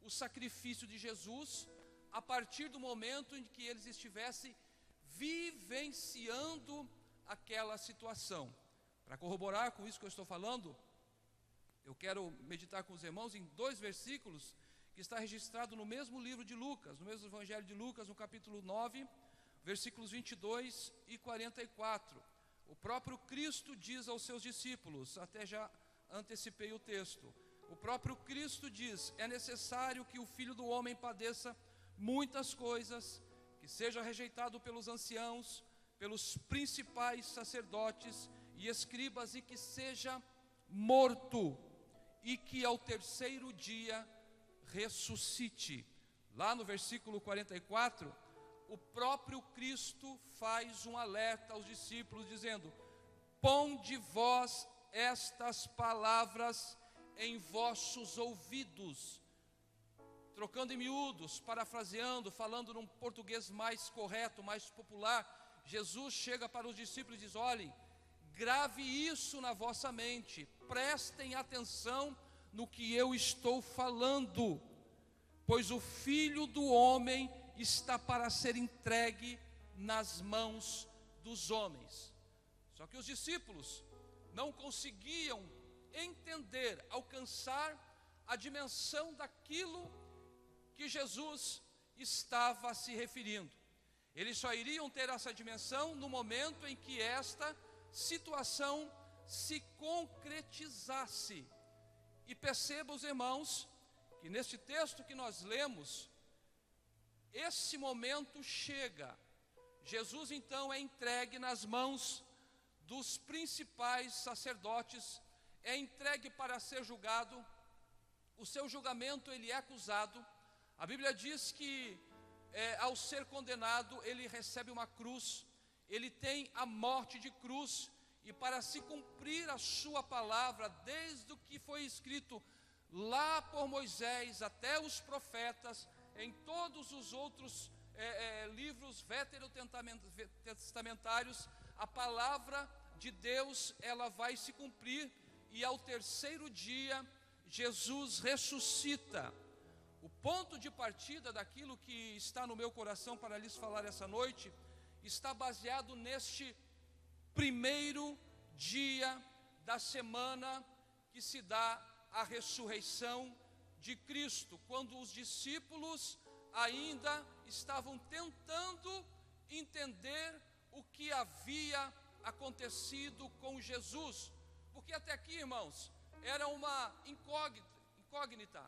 o sacrifício de Jesus a partir do momento em que eles estivessem vivenciando aquela situação. Para corroborar com isso que eu estou falando, eu quero meditar com os irmãos em 2 versículos que está registrado no mesmo livro de Lucas, no mesmo Evangelho de Lucas, no capítulo 9, versículos 22 e 44. O próprio Cristo diz aos seus discípulos, até já antecipei o texto, o próprio Cristo diz: é necessário que o Filho do Homem padeça muitas coisas, que seja rejeitado pelos anciãos, pelos principais sacerdotes e escribas, e que seja morto, e que ao terceiro dia ressuscite. Lá no versículo 44, o próprio Cristo faz um alerta aos discípulos, dizendo: ponde vós estas palavras em vossos ouvidos. Trocando em miúdos, parafraseando, falando num português mais correto, mais popular, Jesus chega para os discípulos e diz: olhem, grave isso na vossa mente, prestem atenção no que eu estou falando, pois o Filho do Homem está para ser entregue nas mãos dos homens. Só que os discípulos não conseguiam entender, alcançar a dimensão daquilo que Jesus estava se referindo. Eles só iriam ter essa dimensão no momento em que esta situação se concretizasse. E perceba, os irmãos, que neste texto que nós lemos, esse momento chega. Jesus então é entregue nas mãos dos principais sacerdotes, é entregue para ser julgado. O seu julgamento, ele é acusado. A Bíblia diz que ao ser condenado, ele recebe uma cruz, ele tem a morte de cruz, e para se cumprir a sua palavra, desde o que foi escrito lá por Moisés até os profetas, em todos os outros livros veterotestamentários, a palavra de Deus, ela vai se cumprir, e ao terceiro dia, Jesus ressuscita. O ponto de partida daquilo que está no meu coração para lhes falar essa noite, está baseado neste primeiro dia da semana que se dá a ressurreição de Cristo, quando os discípulos ainda estavam tentando entender o que havia acontecido com Jesus, porque até aqui, irmãos, era uma incógnita,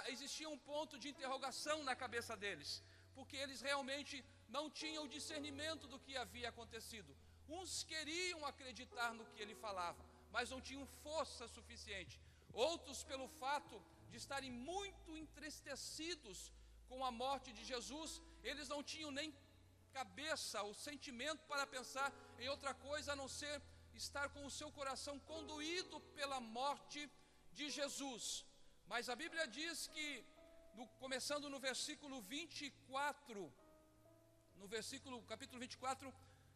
existia um ponto de interrogação na cabeça deles, porque eles realmente não tinham discernimento do que havia acontecido. Uns queriam acreditar no que ele falava, mas não tinham força suficiente. Outros, pelo fato de estarem muito entristecidos com a morte de Jesus, eles não tinham nem cabeça, o sentimento para pensar em outra coisa a não ser estar com o seu coração condoído pela morte de Jesus. Mas a Bíblia diz que, começando no versículo 24, capítulo 24,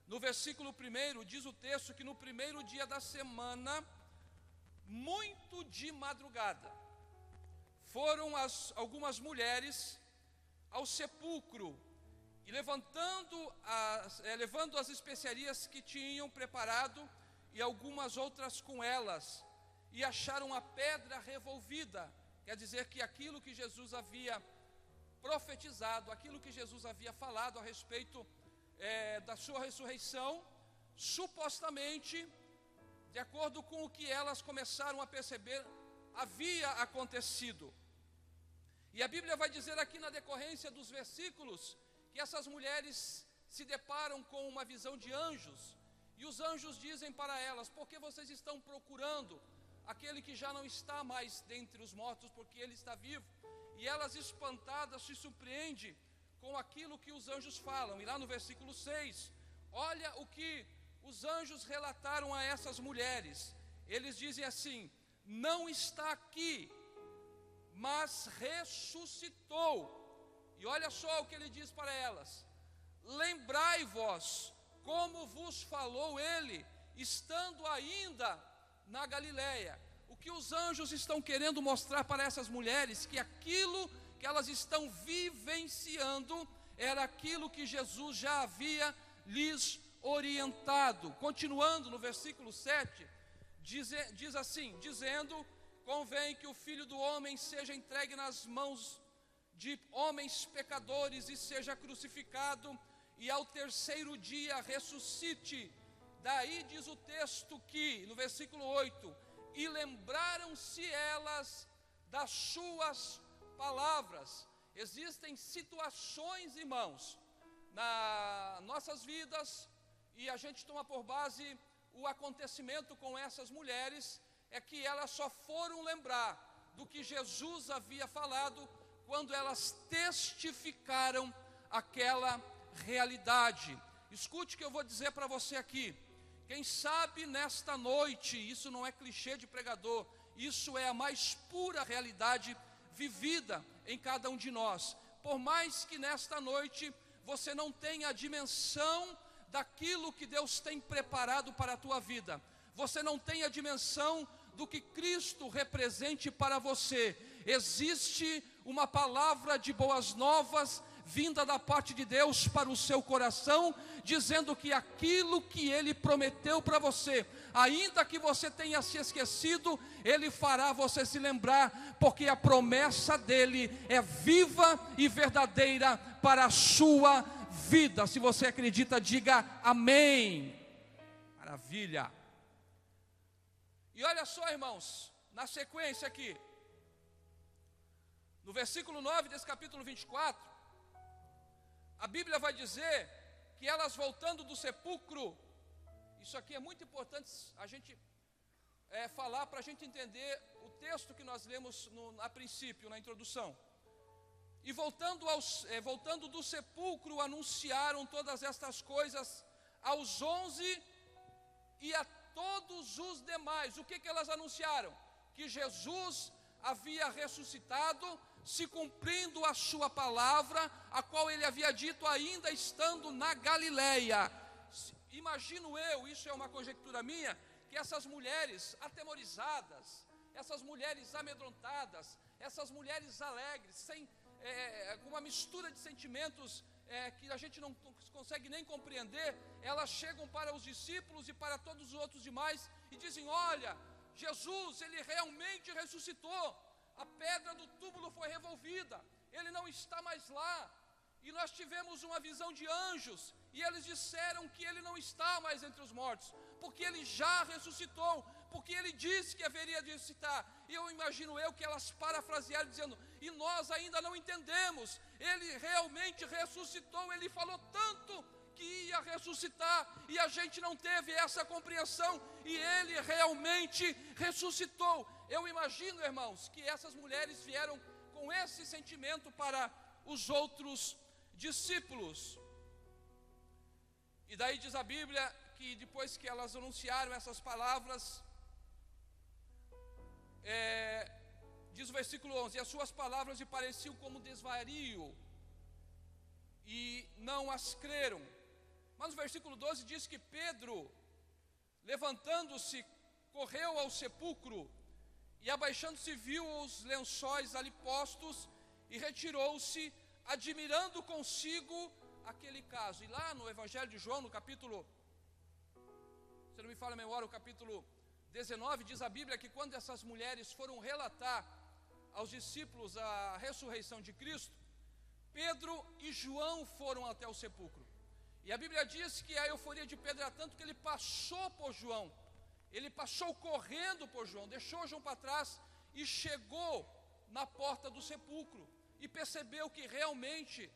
no versículo 1, diz o texto que no primeiro dia da semana, muito de madrugada, foram algumas mulheres ao sepulcro, e levando as especiarias que tinham preparado, e algumas outras com elas, e acharam a pedra revolvida. Quer dizer que aquilo que Jesus havia profetizado, aquilo que Jesus havia falado a respeito da sua ressurreição, supostamente, de acordo com o que elas começaram a perceber, havia acontecido. E a Bíblia vai dizer aqui na decorrência dos versículos, que essas mulheres se deparam com uma visão de anjos, e os anjos dizem para elas: por que vocês estão procurando aquele que já não está mais dentre os mortos, porque ele está vivo? E elas, espantadas, se surpreendem com aquilo que os anjos falam. E lá no versículo 6, olha o que os anjos relataram a essas mulheres. Eles dizem assim: não está aqui, mas ressuscitou. E olha só o que ele diz para elas: lembrai-vos como vos falou ele, estando ainda na Galileia. O que os anjos estão querendo mostrar para essas mulheres, que aquilo que elas estão vivenciando era aquilo que Jesus já havia lhes orientado. Continuando no versículo 7, diz assim, dizendo: convém que o Filho do Homem seja entregue nas mãos de homens pecadores e seja crucificado, e ao terceiro dia ressuscite. Daí diz o texto que, no versículo 8, e lembraram-se elas das suas palavras. Existem situações, irmãos, nas nossas vidas, e a gente toma por base o acontecimento com essas mulheres, é que elas só foram lembrar do que Jesus havia falado quando elas testificaram aquela realidade. Escute o que eu vou dizer para você aqui. Quem sabe nesta noite, isso não é clichê de pregador, isso é a mais pura realidade vivida em cada um de nós. Por mais que nesta noite você não tenha a dimensão daquilo que Deus tem preparado para a tua vida, você não tenha a dimensão do que Cristo represente para você, existe uma palavra de boas novas vinda da parte de Deus para o seu coração, dizendo que aquilo que Ele prometeu para você, ainda que você tenha se esquecido, Ele fará você se lembrar, porque a promessa dEle é viva e verdadeira para a sua vida. Se você acredita, diga amém. Maravilha. E olha só, irmãos, na sequência aqui, no versículo 9 desse capítulo 24, a Bíblia vai dizer que elas voltando do sepulcro, isso aqui é muito importante a gente falar para a gente entender o texto que nós lemos a princípio, na introdução. E voltando do sepulcro, anunciaram todas estas coisas aos 11 e a todos os demais. O que elas anunciaram? Que Jesus havia ressuscitado, se cumprindo a sua palavra, a qual ele havia dito ainda estando na Galileia. imagino eu, isso é uma conjectura minha, que essas mulheres atemorizadas, essas mulheres amedrontadas, essas mulheres alegres, com uma mistura de sentimentos que a gente não consegue nem compreender, elas chegam para os discípulos e para todos os outros demais e dizem: olha, Jesus, ele realmente ressuscitou, a pedra do túmulo foi revolvida, ele não está mais lá, e nós tivemos uma visão de anjos, e eles disseram que ele não está mais entre os mortos, porque ele já ressuscitou, porque ele disse que haveria de ressuscitar. E eu imagino que elas parafrasearam dizendo: e nós ainda não entendemos, ele realmente ressuscitou, ele falou tanto que ia ressuscitar, e a gente não teve essa compreensão, e ele realmente ressuscitou. Eu imagino, irmãos, que essas mulheres vieram com esse sentimento para os outros discípulos. E daí diz a Bíblia que depois que elas anunciaram essas palavras, diz o versículo 11: e as suas palavras lhe pareciam como desvario, e não as creram. Mas no versículo 12 diz que Pedro, levantando-se, correu ao sepulcro, e abaixando-se viu os lençóis ali postos, e retirou-se, admirando consigo aquele caso. E lá no Evangelho de João, no capítulo, se não me falha a memória, o capítulo 19, diz a Bíblia que quando essas mulheres foram relatar aos discípulos a ressurreição de Cristo, Pedro e João foram até o sepulcro. E a Bíblia diz que a euforia de Pedro era tanto que ele passou por João, ele passou correndo por João, deixou João para trás e chegou na porta do sepulcro e percebeu que realmente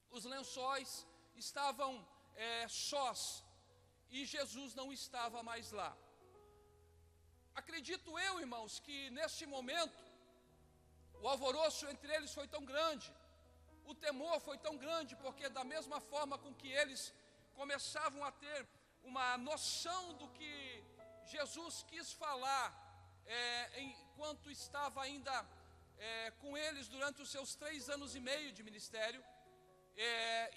os lençóis estavam sós e Jesus não estava mais lá. Acredito eu, irmãos, que neste momento o alvoroço entre eles foi tão grande, o temor foi tão grande, porque da mesma forma com que eles começavam a ter uma noção do que Jesus quis falar, enquanto estava ainda com eles durante os seus 3 anos e meio de ministério,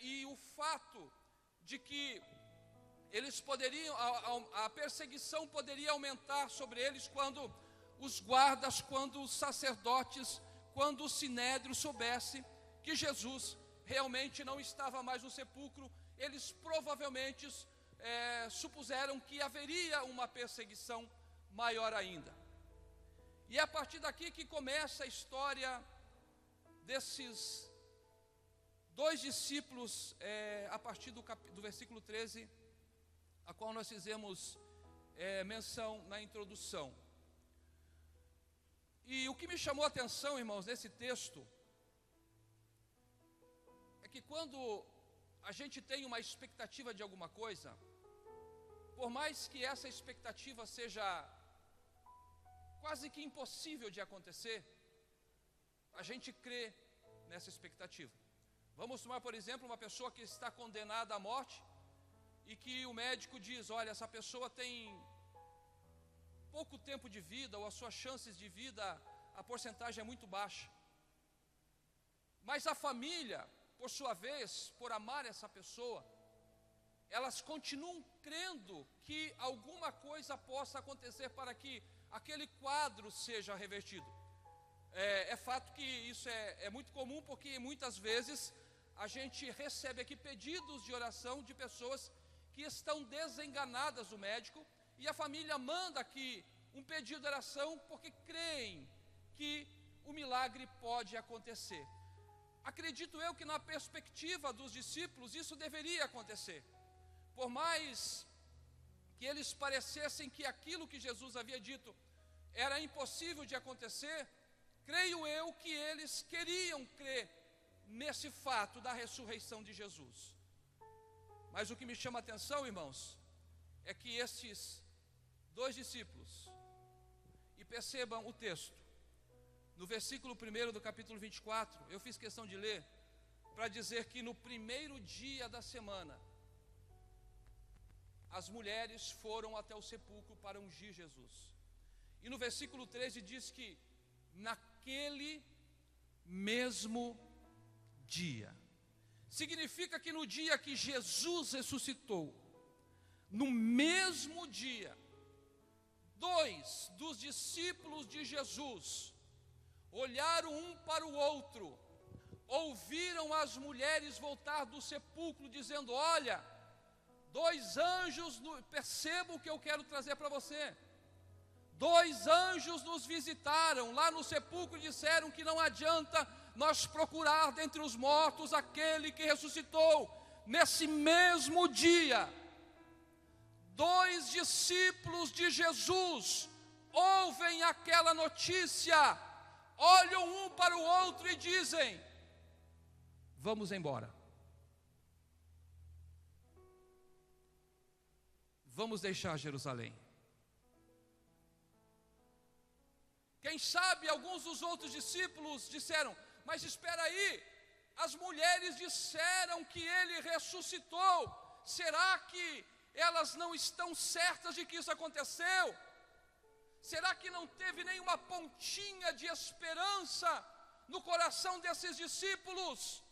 e o fato de que eles poderiam, a perseguição poderia aumentar sobre eles quando os guardas, quando os sacerdotes, quando o sinédrio soubesse que Jesus realmente não estava mais no sepulcro, eles provavelmente supuseram que haveria uma perseguição maior ainda. E é a partir daqui que começa a história desses 2 discípulos, a partir do versículo 13, a qual nós fizemos menção na introdução. E o que me chamou a atenção, irmãos, nesse texto, é que quando a gente tem uma expectativa de alguma coisa, por mais que essa expectativa seja quase que impossível de acontecer, a gente crê nessa expectativa. Vamos tomar, por exemplo, uma pessoa que está condenada à morte e que o médico diz: olha, essa pessoa tem pouco tempo de vida, ou as suas chances de vida, a porcentagem é muito baixa. Mas a família, por sua vez, por amar essa pessoa, elas continuam crendo que alguma coisa possa acontecer para que aquele quadro seja revertido. É fato que isso é muito comum, porque muitas vezes a gente recebe aqui pedidos de oração de pessoas que estão desenganadas do médico, e a família manda aqui um pedido de oração porque creem que o milagre pode acontecer. Acredito eu que na perspectiva dos discípulos isso deveria acontecer. Por mais que eles parecessem que aquilo que Jesus havia dito era impossível de acontecer, creio eu que eles queriam crer nesse fato da ressurreição de Jesus. Mas o que me chama a atenção, irmãos, é que estes 2 discípulos, e percebam o texto, no versículo 1 do capítulo 24, eu fiz questão de ler, para dizer que no primeiro dia da semana, as mulheres foram até o sepulcro para ungir Jesus. E no versículo 13 diz que naquele mesmo dia. Significa que no dia que Jesus ressuscitou, no mesmo dia, 2 dos discípulos de Jesus olharam um para o outro, ouviram as mulheres voltar do sepulcro dizendo: olha, 2 anjos, perceba o que eu quero trazer para você. 2 anjos nos visitaram lá no sepulcro e disseram que não adianta nós procurar dentre os mortos aquele que ressuscitou. Nesse mesmo dia, 2 discípulos de Jesus ouvem aquela notícia, olham um para o outro e dizem: vamos embora. Vamos deixar Jerusalém. Quem sabe alguns dos outros discípulos disseram: mas espera aí, as mulheres disseram que ele ressuscitou, será que elas não estão certas de que isso aconteceu? Será que não teve nenhuma pontinha de esperança no coração desses discípulos?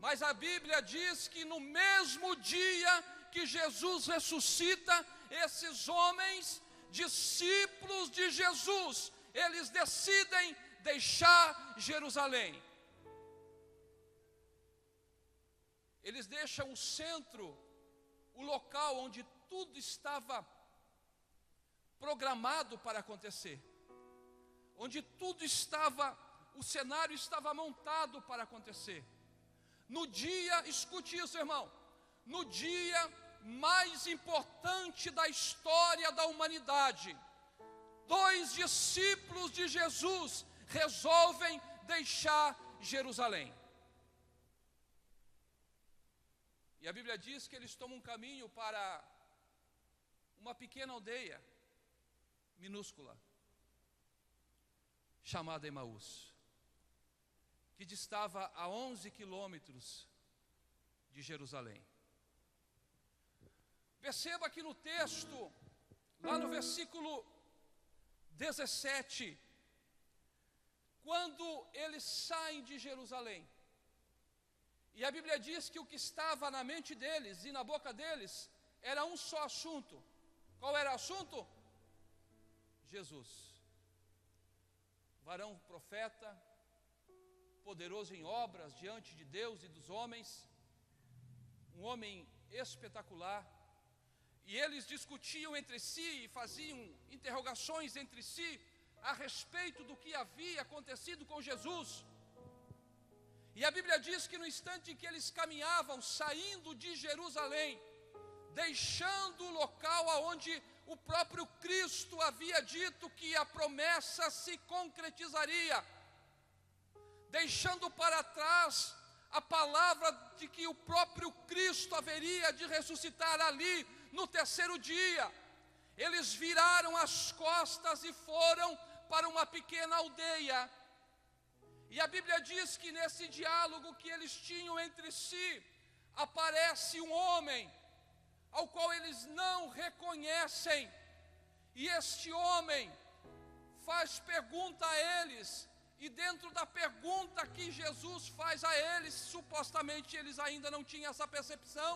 Mas a Bíblia diz que no mesmo dia que Jesus ressuscita, esses homens, discípulos de Jesus, eles decidem deixar Jerusalém. Eles deixam o centro, o local onde tudo estava programado para acontecer, onde tudo estava, o cenário estava montado para acontecer. No dia, escute isso, irmão, no dia mais importante da história da humanidade, 2 discípulos de Jesus resolvem deixar Jerusalém. E a Bíblia diz que eles tomam um caminho para uma pequena aldeia minúscula, chamada Emaús, que distava a 11 quilômetros de Jerusalém. Perceba que no texto, lá no versículo 17, quando eles saem de Jerusalém, e a Bíblia diz que o que estava na mente deles e na boca deles era um só assunto. Qual era o assunto? Jesus, varão profeta, poderoso em obras diante de Deus e dos homens, um homem espetacular. E eles discutiam entre si e faziam interrogações entre si a respeito do que havia acontecido com Jesus. E a Bíblia diz que no instante em que eles caminhavam, saindo de Jerusalém, deixando o local aonde o próprio Cristo havia dito que a promessa se concretizaria, deixando para trás a palavra de que o próprio Cristo haveria de ressuscitar ali no 3º dia, eles viraram as costas e foram para uma pequena aldeia. E a Bíblia diz que nesse diálogo que eles tinham entre si, aparece um homem ao qual eles não reconhecem, e este homem faz pergunta a eles, e dentro da pergunta que Jesus faz a eles, supostamente eles ainda não tinham essa percepção,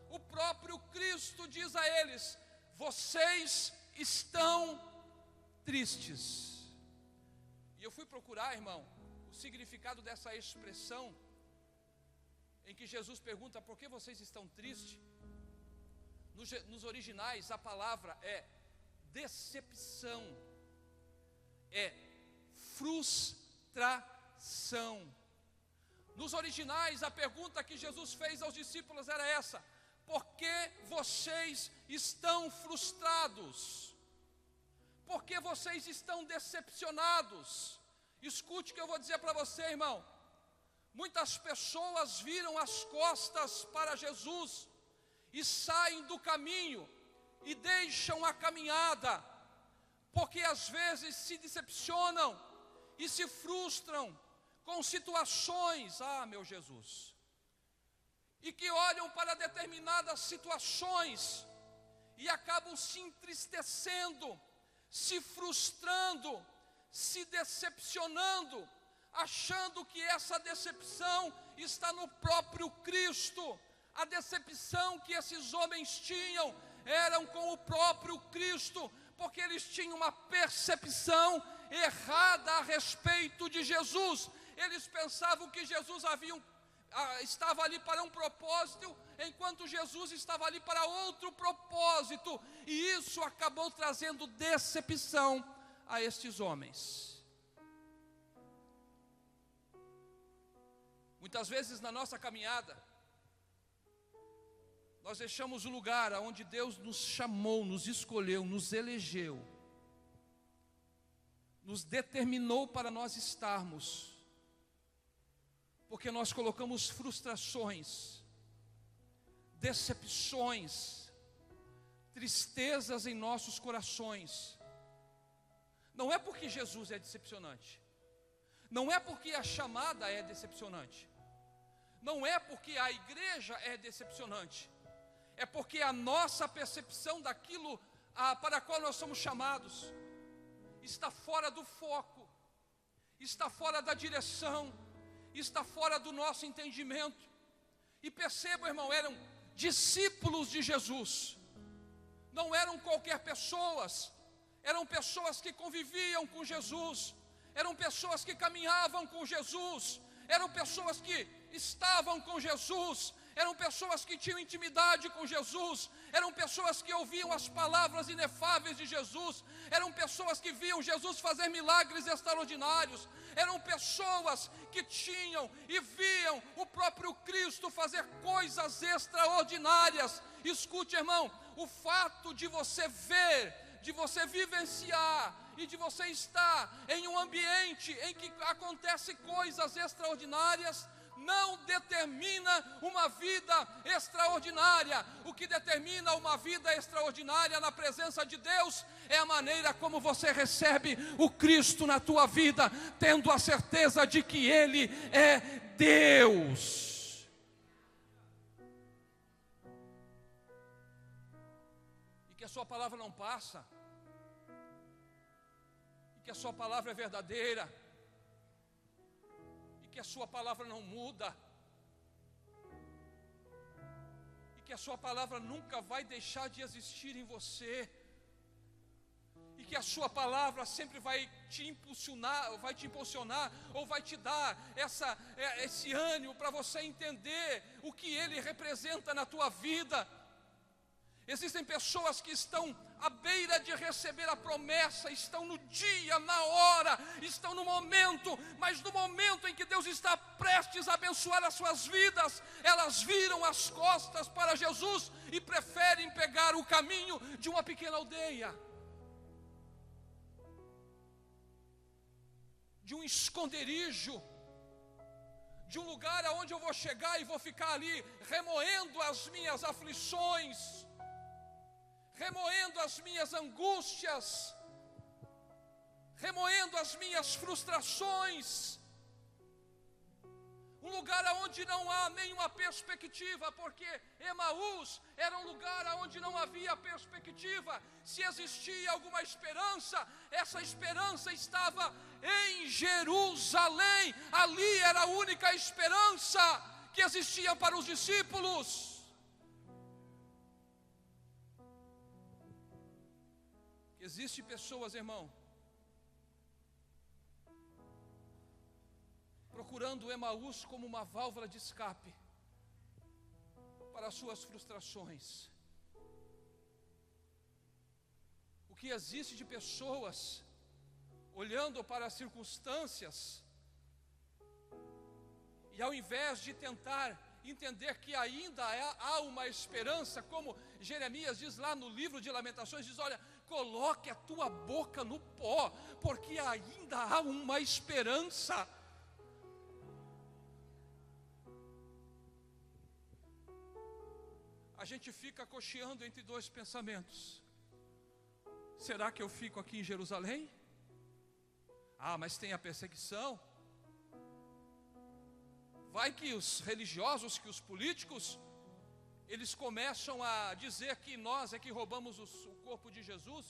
o próprio Cristo diz a eles: vocês estão tristes. E eu fui procurar, irmão, o significado dessa expressão, em que Jesus pergunta: por que vocês estão tristes? Nos originais a palavra é decepção, é frustração. Nos originais a pergunta que Jesus fez aos discípulos era essa: por que vocês estão frustrados? Por que vocês estão decepcionados? Escute o que eu vou dizer para você, irmão. Muitas pessoas viram as costas para Jesus e saem do caminho e deixam a caminhada, porque às vezes se decepcionam e se frustram com situações, meu Jesus, e que olham para determinadas situações e acabam se entristecendo, se frustrando, se decepcionando, achando que essa decepção está no próprio Cristo, A decepção que esses homens tinham eram com o próprio Cristo, porque eles tinham uma percepção errada a respeito de Jesus. Eles pensavam que Jesus estava ali para um propósito, enquanto Jesus estava ali para outro propósito, e isso acabou trazendo decepção a estes homens. Muitas vezes na nossa caminhada, nós deixamos o lugar onde Deus nos chamou, nos escolheu, nos elegeu, nos determinou para nós estarmos, porque nós colocamos frustrações, decepções, tristezas em nossos corações. Não é porque Jesus é decepcionante, não é porque a chamada é decepcionante, não é porque a igreja é decepcionante, é porque a nossa percepção daquilo para a qual nós somos chamados está fora do foco, está fora da direção, está fora do nosso entendimento. E percebam, irmão, eram discípulos de Jesus, não eram qualquer pessoas, eram pessoas que conviviam com Jesus, eram pessoas que caminhavam com Jesus, eram pessoas que estavam com Jesus, eram pessoas que tinham intimidade com Jesus, eram pessoas que ouviam as palavras inefáveis de Jesus, eram pessoas que viam Jesus fazer milagres extraordinários, eram pessoas que tinham e viam o próprio Cristo fazer coisas extraordinárias. Escute, irmão, o fato de você ver, de você vivenciar e de você estar em um ambiente em que acontecem coisas extraordinárias, não determina uma vida extraordinária. O que determina uma vida extraordinária na presença de Deus é a maneira como você recebe o Cristo na tua vida, tendo a certeza de que Ele é Deus. E que a sua palavra não passa, e que a sua palavra é verdadeira, que a sua palavra não muda, e que a sua palavra nunca vai deixar de existir em você, e que a sua palavra sempre vai te impulsionar, ou vai te dar esse ânimo para você entender o que Ele representa na tua vida. Existem pessoas que estão à beira de receber a promessa, estão no dia, na hora, estão no momento, mas no momento em que Deus está prestes a abençoar as suas vidas, elas viram as costas para Jesus e preferem pegar o caminho de uma pequena aldeia, de um esconderijo, de um lugar aonde eu vou chegar e vou ficar ali remoendo as minhas aflições, remoendo as minhas angústias, remoendo as minhas frustrações, um lugar onde não há nenhuma perspectiva, porque Emaús era um lugar onde não havia perspectiva. Se existia alguma esperança, essa esperança estava em Jerusalém, ali era a única esperança que existia para os discípulos. Existem pessoas, irmão, procurando Emaús como uma válvula de escape para as suas frustrações. O que existe de pessoas olhando para as circunstâncias e ao invés de tentar entender que ainda há uma esperança, como Jeremias diz lá no livro de Lamentações, diz: olha, coloque a tua boca no pó, porque ainda há uma esperança. A gente fica cocheando entre dois pensamentos. Será que eu fico aqui em Jerusalém? Ah, mas tem a perseguição. Vai que os religiosos, que os políticos, eles começam a dizer que nós é que roubamos o corpo de Jesus,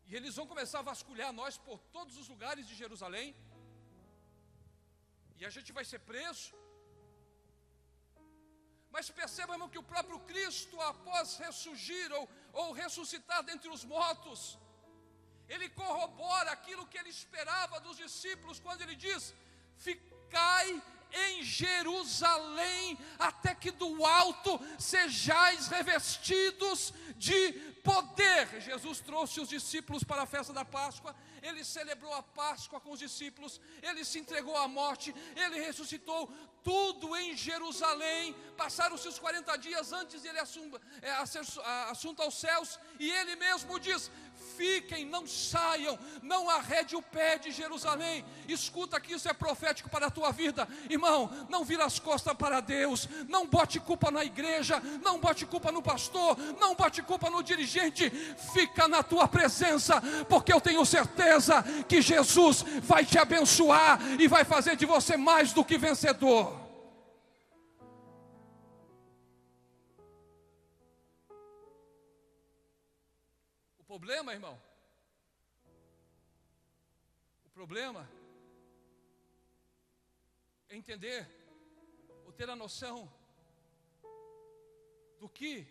e eles vão começar a vasculhar nós por todos os lugares de Jerusalém, e a gente vai ser preso. Mas perceba, irmão, que o próprio Cristo, após ressurgir ou ressuscitar dentre os mortos, ele corrobora aquilo que ele esperava dos discípulos, quando ele diz: ficai em Jerusalém, até que do alto sejais revestidos de poder. Jesus trouxe os discípulos para a festa da Páscoa, ele celebrou a Páscoa com os discípulos, ele se entregou à morte, ele ressuscitou, tudo em Jerusalém. Passaram-se os 40 dias antes de ele assunto aos céus, e ele mesmo diz: fiquem, não saiam, não arrede o pé de Jerusalém. Escuta que isso é profético para a tua vida, irmão. Não vira as costas para Deus, não bote culpa na igreja, não bote culpa no pastor, não bote culpa no dirigente. Fica na tua presença, porque eu tenho certeza que Jesus vai te abençoar e vai fazer de você mais do que vencedor. O problema, irmão, o problema é entender ou ter a noção do que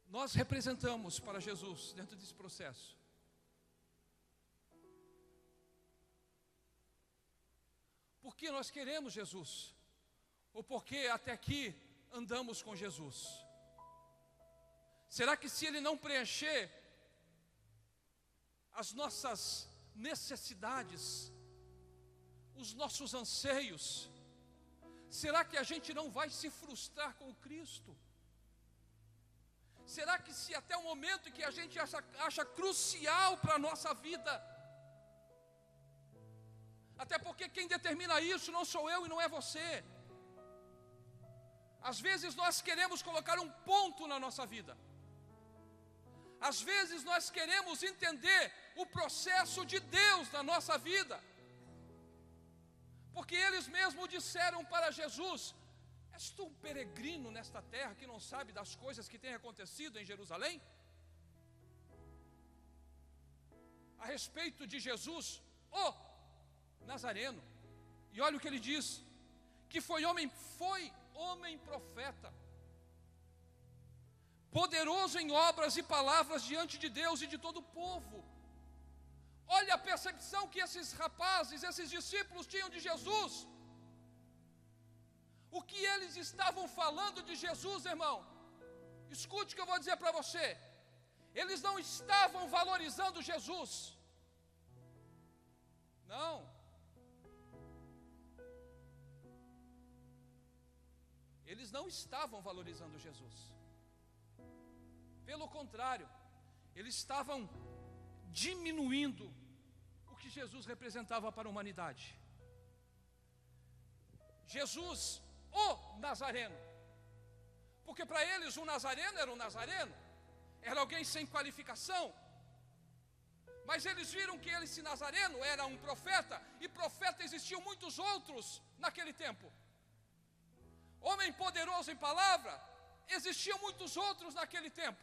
nós representamos para Jesus dentro desse processo. Por que nós queremos Jesus? Ou porque até aqui andamos com Jesus? Será que se Ele não preencher as nossas necessidades, os nossos anseios, será que a gente não vai se frustrar com o Cristo? Será que se até o momento em que a gente acha crucial para a nossa vida, até porque quem determina isso não sou eu e não é você. Às vezes nós queremos colocar um ponto na nossa vida. Às vezes nós queremos entender o processo de Deus na nossa vida, porque eles mesmos disseram para Jesus: és tu um peregrino nesta terra que não sabe das coisas que têm acontecido em Jerusalém? A respeito de Jesus, o Nazareno. E olha o que ele diz: que foi homem profeta, poderoso em obras e palavras diante de Deus e de todo o povo. Olha a percepção que esses rapazes, esses discípulos tinham de Jesus. O que eles estavam falando de Jesus, irmão, escute o que eu vou dizer para você. Eles não estavam valorizando Jesus. Não. Eles não estavam valorizando Jesus. Pelo contrário, eles estavam diminuindo o que Jesus representava para a humanidade. Jesus, o Nazareno, porque para eles um Nazareno, era alguém sem qualificação, mas eles viram que esse Nazareno era um profeta, e profeta existiam muitos outros naquele tempo. Homem poderoso em palavra, existiam muitos outros naquele tempo.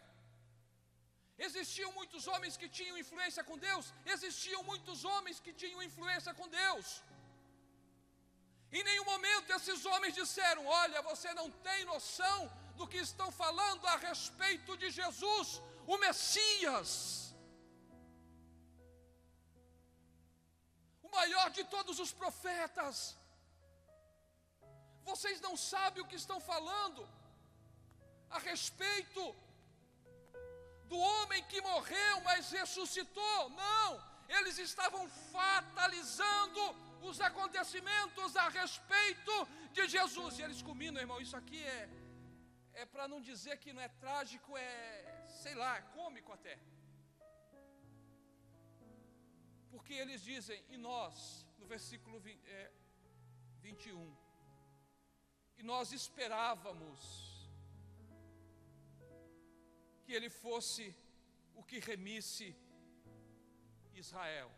Existiam muitos homens que tinham influência com Deus, existiam muitos homens que tinham influência com Deus. Em nenhum momento esses homens disseram: olha, você não tem noção do que estão falando a respeito de Jesus, o Messias, o maior de todos os profetas. Vocês não sabem o que estão falando a respeito do homem que morreu, mas ressuscitou. Não, eles estavam fatalizando os acontecimentos a respeito de Jesus. E eles combinam, irmão, isso aqui é para não dizer que não é trágico, sei lá, é cômico até. Porque eles dizem: e nós, no versículo 21, e nós esperávamos que ele fosse o que remisse Israel.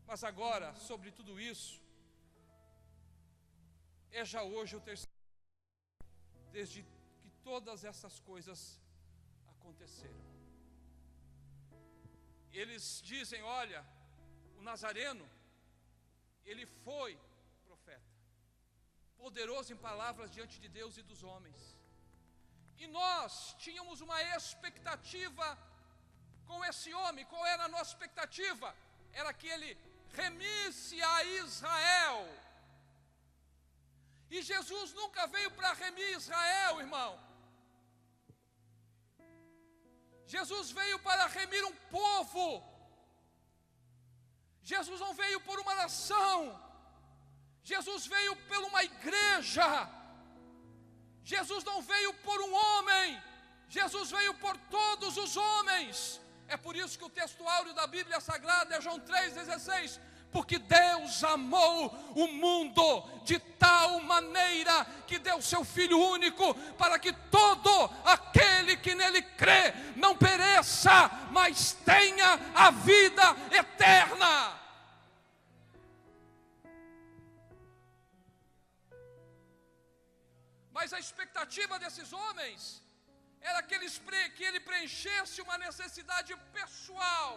Mas agora, sobre tudo isso, é já hoje o terceiro, desde que todas essas coisas aconteceram. Eles dizem: olha, o Nazareno, ele foi profeta, poderoso em palavras diante de Deus e dos homens. E nós tínhamos uma expectativa com esse homem. Qual era a nossa expectativa? Era que ele remisse a Israel. E Jesus nunca veio para remir Israel, irmão. Jesus veio para remir um povo. Jesus não veio por uma nação. Jesus veio por uma igreja. Jesus não veio por um homem. Jesus veio por todos os homens. É por isso que o texto áureo da Bíblia Sagrada é João 3,16. Porque Deus amou o mundo de tal maneira que deu seu Filho único, para que todo aquele que nele crê não pereça, mas tenha a vida eterna. Mas a expectativa desses homens era que ele preenchesse uma necessidade pessoal.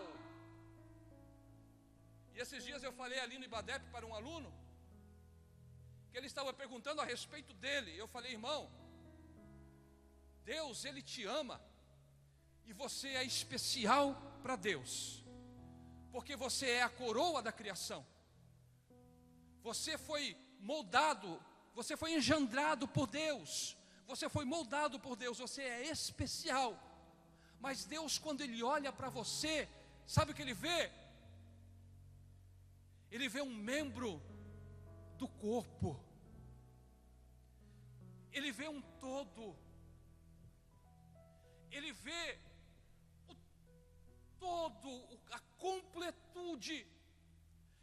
E esses dias eu falei ali no IBADEP para um aluno, que ele estava perguntando a respeito dele. Eu falei: irmão, Deus, Ele te ama, e você é especial para Deus, porque você é a coroa da criação. Você foi moldado, você foi engendrado por Deus, você foi moldado por Deus, você é especial. Mas Deus, quando Ele olha para você, sabe o que Ele vê? Ele vê um membro do corpo. Ele vê um todo. Ele vê o todo, a completude.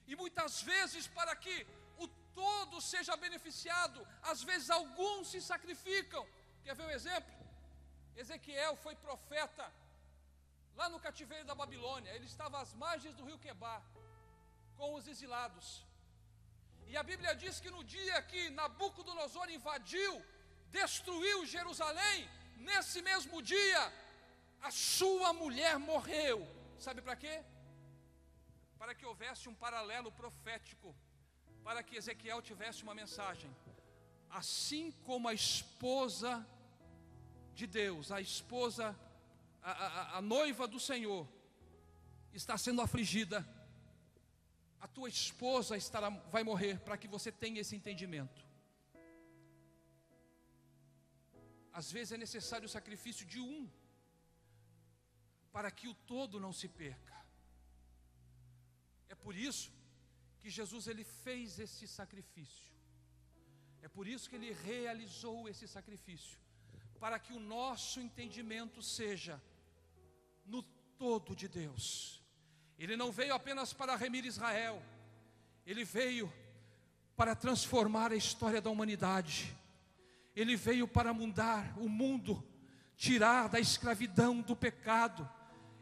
E muitas vezes, para que o todo seja beneficiado, às vezes alguns se sacrificam. Quer ver um exemplo? Ezequiel foi profeta lá no cativeiro da Babilônia. Ele estava às margens do rio Quebar com os exilados. E a Bíblia diz que no dia que Nabucodonosor invadiu, destruiu Jerusalém, nesse mesmo dia, a sua mulher morreu. Sabe para quê? Para que houvesse um paralelo profético, para que Ezequiel tivesse uma mensagem. Assim como a esposa de Deus, a esposa, a noiva do Senhor, está sendo afligida, a tua esposa vai morrer, para que você tenha esse entendimento. Às vezes é necessário o sacrifício de um, para que o todo não se perca. É por isso que Jesus ele fez esse sacrifício. É por isso que Ele realizou esse sacrifício, para que o nosso entendimento seja no todo de Deus. Ele não veio apenas para remir Israel, Ele veio para transformar a história da humanidade. Ele veio para mudar o mundo, tirar da escravidão do pecado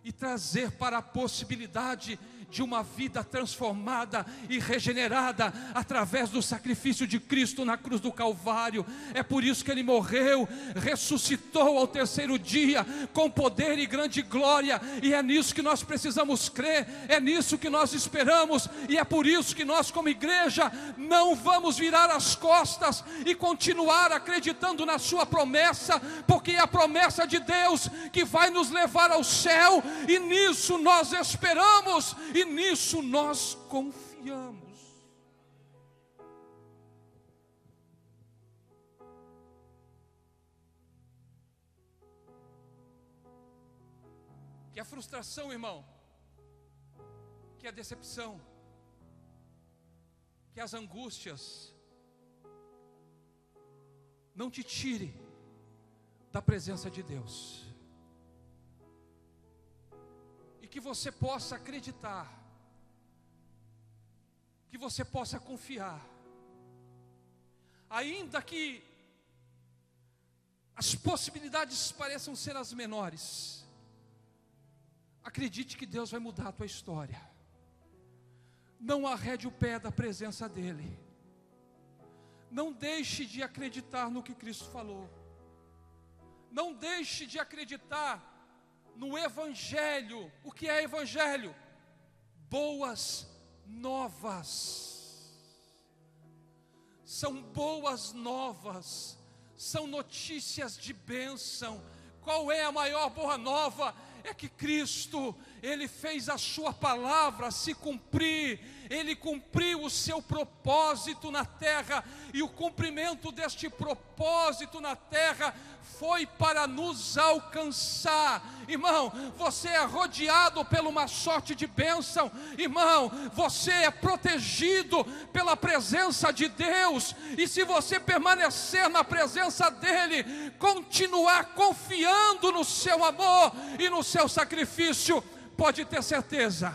e trazer para a possibilidade de uma vida transformada e regenerada através do sacrifício de Cristo na cruz do Calvário. É por isso que Ele morreu, ressuscitou ao terceiro dia com poder e grande glória, e é nisso que nós precisamos crer, é nisso que nós esperamos, e é por isso que nós como igreja não vamos virar as costas e continuar acreditando na sua promessa, porque é a promessa de Deus que vai nos levar ao céu, e nisso nós esperamos, e nisso nós confiamos. Que a frustração, irmão, que a decepção, que as angústias não te tire da presença de Deus, e que você possa acreditar, que você possa confiar, ainda que as possibilidades pareçam ser as menores. Acredite que Deus vai mudar a tua história. Não arrede o pé da presença dEle. Não deixe de acreditar no que Cristo falou. Não deixe de acreditar no Evangelho. O que é Evangelho? Boas novas. são boas novas, são notícias de bênção. Qual é a maior boa nova? É que Cristo, Ele fez a sua palavra se cumprir, Ele cumpriu o seu propósito na terra, e o cumprimento deste propósito na terra foi para nos alcançar. Irmão, você é rodeado por uma sorte de bênção. Irmão, você é protegido pela presença de Deus, e se você permanecer na presença dEle, continuar confiando no seu amor e no seu sacrifício, pode ter certeza,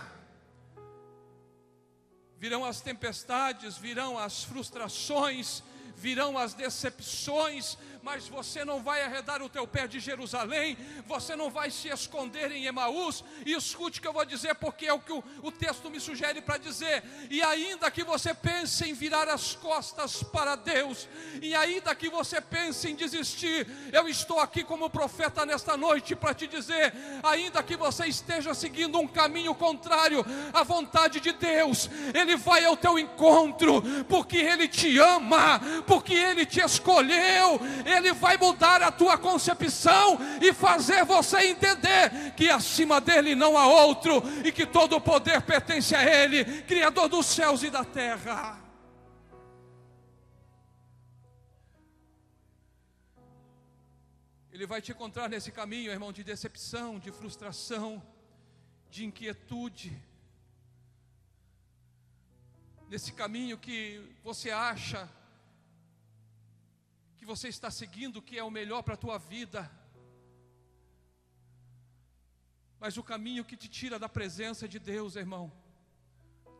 virão as tempestades, virão as frustrações, virão as decepções, mas você não vai arredar o teu pé de Jerusalém, você não vai se esconder em Emaús. E escute o que eu vou dizer, porque é o que o texto me sugere para dizer. E ainda que você pense em virar as costas para Deus, e ainda que você pense em desistir, eu estou aqui como profeta nesta noite para te dizer, ainda que você esteja seguindo um caminho contrário à vontade de Deus, Ele vai ao teu encontro, porque Ele te ama, porque Ele te escolheu. Ele vai mudar a tua concepção e fazer você entender que acima dele não há outro, e que todo o poder pertence a Ele, Criador dos céus e da terra. Ele vai te encontrar nesse caminho, irmão, de decepção, de frustração, de inquietude, nesse caminho que você acha que você está seguindo, que é o melhor para a tua vida, mas o caminho que te tira da presença de Deus, irmão,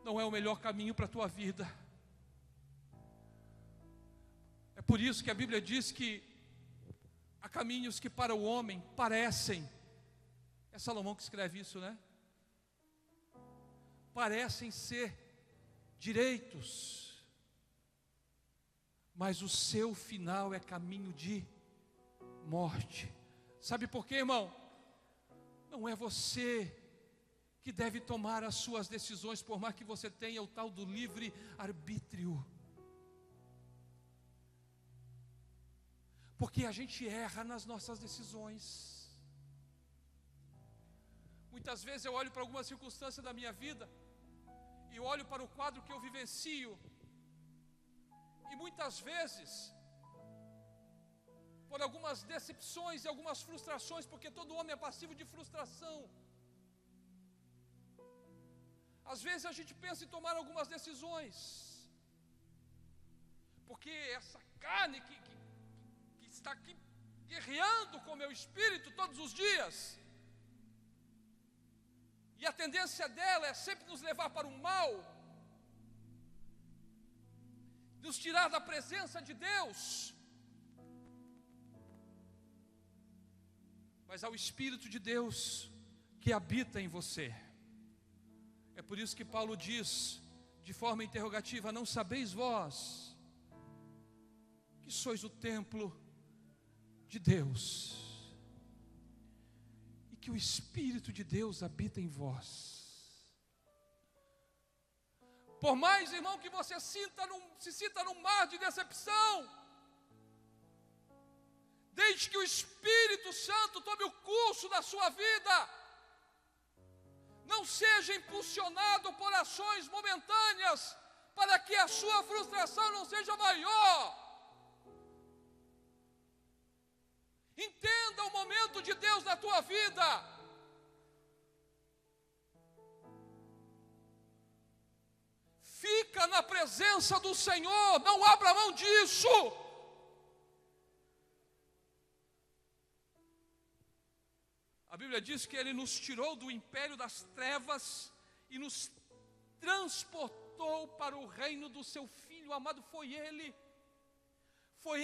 não é o melhor caminho para a tua vida. É por isso que a Bíblia diz que há caminhos que para o homem parecem, é Salomão que escreve isso, né? Parecem ser direitos, mas o seu final é caminho de morte. Sabe por quê, irmão? Não é você que deve tomar as suas decisões, por mais que você tenha o tal do livre arbítrio. Porque a gente erra nas nossas decisões. Muitas vezes eu olho para alguma circunstância da minha vida, e olho para o quadro que eu vivencio, e muitas vezes, por algumas decepções e algumas frustrações, porque todo homem é passivo de frustração, às vezes a gente pensa em tomar algumas decisões, porque essa carne que está aqui guerreando com o meu espírito todos os dias, e a tendência dela é sempre nos levar para o mal, nos tirar da presença de Deus. Mas ao Espírito de Deus que habita em você. É por isso que Paulo diz de forma interrogativa: não sabeis vós que sois o templo de Deus, e que o Espírito de Deus habita em vós? Por mais, irmão, que você se sinta num mar de decepção, deixe que o Espírito Santo tome o curso da sua vida. Não seja impulsionado por ações momentâneas, para que a sua frustração não seja maior. Entenda o momento de Deus na tua vida. Fica na presença do Senhor, não abra mão disso. A Bíblia diz que Ele nos tirou do império das trevas e nos transportou para o reino do seu Filho amado. Foi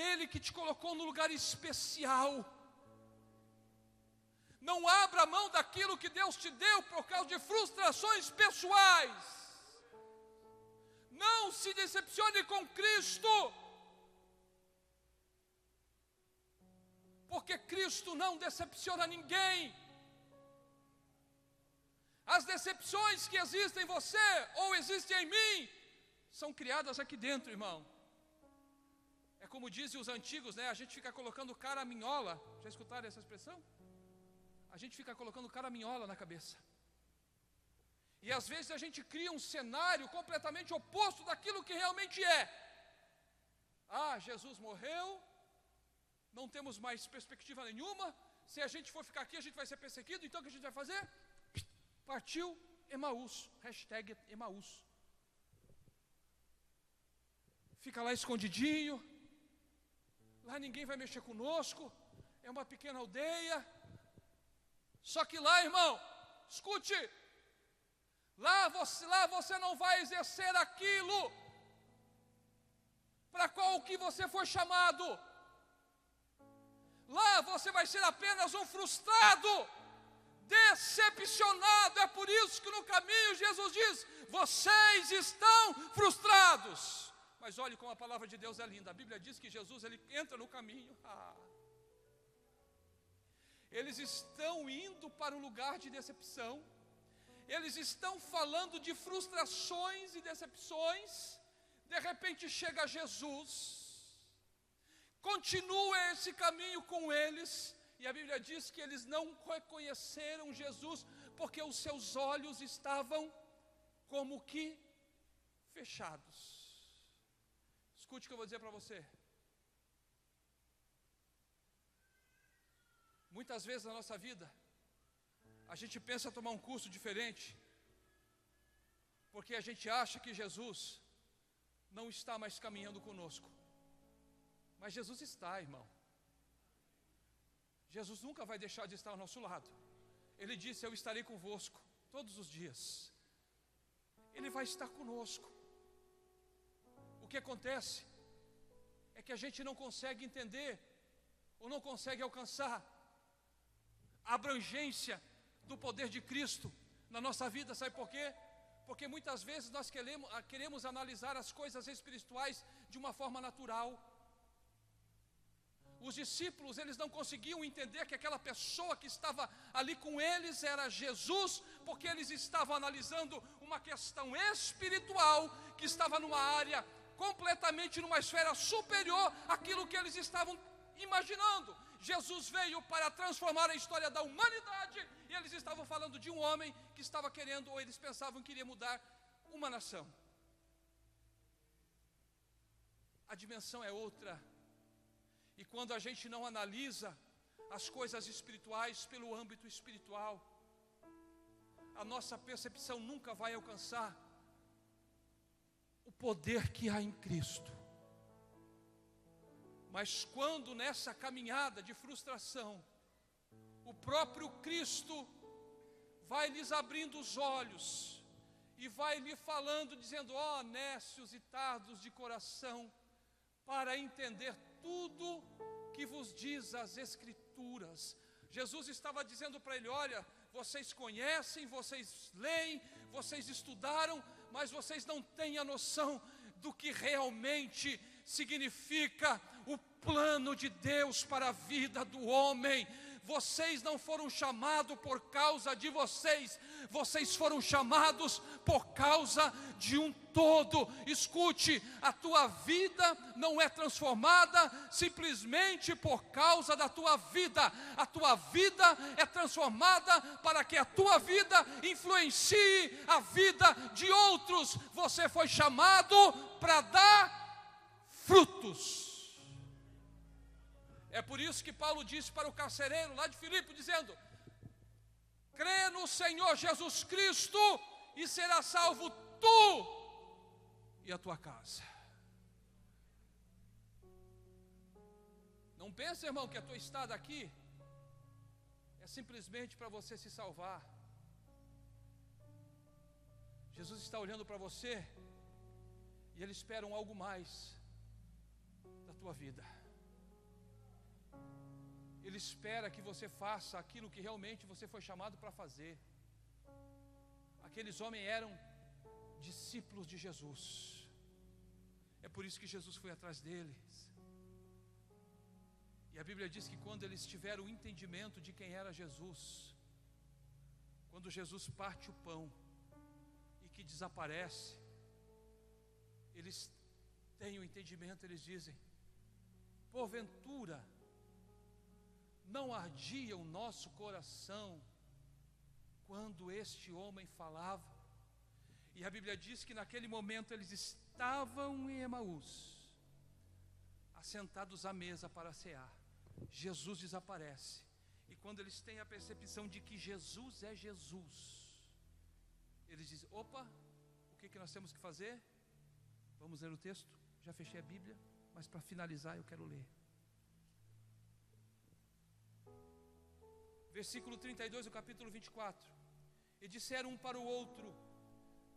Ele que te colocou no lugar especial. Não abra mão daquilo que Deus te deu por causa de frustrações pessoais. Não se decepcione com Cristo, porque Cristo não decepciona ninguém. As decepções que existem em você ou existem em mim são criadas aqui dentro, irmão. como dizem os antigos, né? A gente fica colocando caraminhola. Já escutaram essa expressão? A gente fica colocando caraminhola na cabeça. E às vezes a gente cria um cenário completamente oposto daquilo que realmente é. Ah, Jesus morreu, não temos mais perspectiva nenhuma. Se a gente for ficar aqui, a gente vai ser perseguido. Então o que a gente vai fazer? Partiu Emaús, hashtag Emaús. Fica lá escondidinho, lá ninguém vai mexer conosco, é uma pequena aldeia. Só que lá, irmão, escute, lá você não vai exercer aquilo para qual que você foi chamado. Lá você vai ser apenas um frustrado, decepcionado. É por isso que no caminho Jesus diz: vocês estão frustrados. Mas olhe como a palavra de Deus é linda. A Bíblia diz que Jesus, ele entra no caminho. Eles estão indo para um lugar de decepção. Eles estão falando de frustrações e decepções. De repente chega Jesus. Continua esse caminho com eles. E a Bíblia diz que eles não reconheceram Jesus, porque os seus olhos estavam como que fechados. Escute o que eu vou dizer para você. Muitas vezes na nossa vida, a gente pensa tomar um curso diferente, porque a gente acha que Jesus não está mais caminhando conosco. Mas Jesus está, irmão. Jesus nunca vai deixar de estar ao nosso lado. Ele disse: eu estarei convosco todos os dias. Ele vai estar conosco. O que acontece é que a gente não consegue entender, ou não consegue alcançar a abrangência do poder de Cristo na nossa vida. Sabe por quê? Porque muitas vezes nós queremos analisar as coisas espirituais de uma forma natural. Os discípulos, eles não conseguiam entender que aquela pessoa que estava ali com eles era Jesus, porque eles estavam analisando uma questão espiritual que estava numa área completamente, numa esfera superior àquilo que eles estavam imaginando. Jesus veio para transformar a história da humanidade, e eles estavam falando de um homem que estava querendo, ou eles pensavam que iria mudar uma nação. A dimensão é outra. E quando a gente não analisa as coisas espirituais pelo âmbito espiritual, a nossa percepção nunca vai alcançar o poder que há em Cristo. Mas quando nessa caminhada de frustração, o próprio Cristo vai lhes abrindo os olhos e vai lhe falando, dizendo: ó, nécios e tardos de coração, para entender tudo que vos diz as Escrituras. Jesus estava dizendo para ele: olha, vocês conhecem, vocês leem, vocês estudaram, mas vocês não têm a noção do que realmente significa o plano de Deus para a vida do homem. Vocês não foram chamados por causa de vocês, vocês foram chamados por causa de um todo. Escute, a tua vida não é transformada simplesmente por causa da tua vida. A tua vida é transformada para que a tua vida influencie a vida de outros. Você foi chamado para dar frutos. É por isso que Paulo disse para o carcereiro lá de Filipe, dizendo: crê no Senhor Jesus Cristo e será salvo tu e a tua casa. Não pense, irmão, que a tua estada aqui é simplesmente para você se salvar. Jesus está olhando para você e Ele espera algo mais da tua vida. Ele espera que você faça aquilo que realmente você foi chamado para fazer. Aqueles homens eram discípulos de Jesus. É por isso que Jesus foi atrás deles. E a Bíblia diz que quando eles tiveram o entendimento de quem era Jesus, quando Jesus parte o pão e que desaparece, eles têm o entendimento, eles dizem: porventura, não ardia o nosso coração quando este homem falava? E a Bíblia diz que naquele momento eles estavam em Emaús, assentados à mesa para cear. Jesus desaparece. E quando eles têm a percepção de que Jesus é Jesus, eles dizem: opa, o que nós temos que fazer? Vamos ler o texto. Já fechei a Bíblia, mas para finalizar eu quero ler. Versículo 32 do capítulo 24. E disseram um para o outro: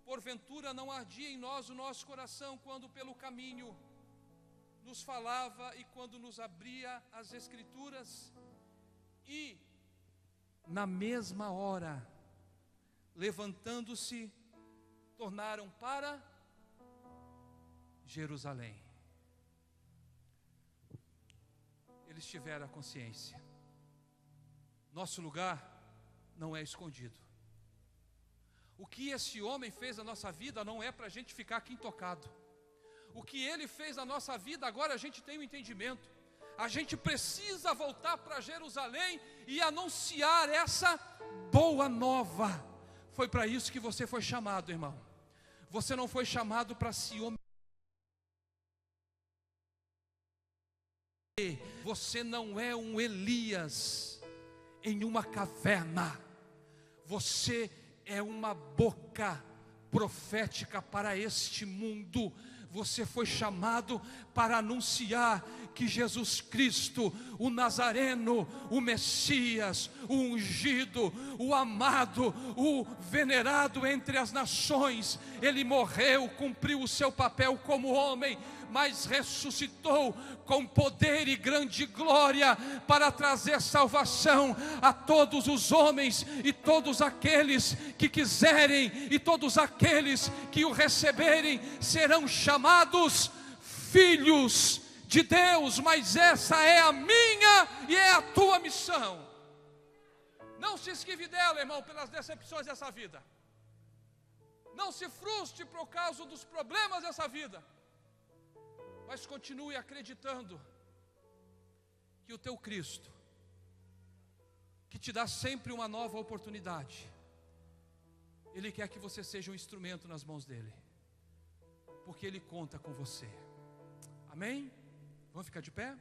porventura não ardia em nós o nosso coração quando pelo caminho nos falava e quando nos abria as Escrituras? E na mesma hora, levantando-se, tornaram para Jerusalém. Eles tiveram a consciência: nosso lugar não é escondido. O que esse homem fez na nossa vida não é para a gente ficar aqui intocado. O que ele fez na nossa vida, agora a gente tem um entendimento. A gente precisa voltar para Jerusalém e anunciar essa boa nova. Foi para isso que você foi chamado, irmão. Você não foi chamado para se omitir. Você não é um Elias em uma caverna. Você é uma boca profética para este mundo. Você foi chamado para anunciar que Jesus Cristo, o Nazareno, o Messias, o ungido, o amado, o venerado entre as nações, Ele morreu, cumpriu o seu papel como homem, mas ressuscitou com poder e grande glória para trazer salvação a todos os homens e todos aqueles que quiserem, e todos aqueles que o receberem serão chamados filhos de Deus. Mas essa é a minha e é a tua missão. Não se esquive dela, irmão, pelas decepções dessa vida. Não se frustre por causa dos problemas dessa vida, mas continue acreditando que o teu Cristo, que te dá sempre uma nova oportunidade, Ele quer que você seja um instrumento nas mãos dEle, porque Ele conta com você. Amém? Vamos ficar de pé?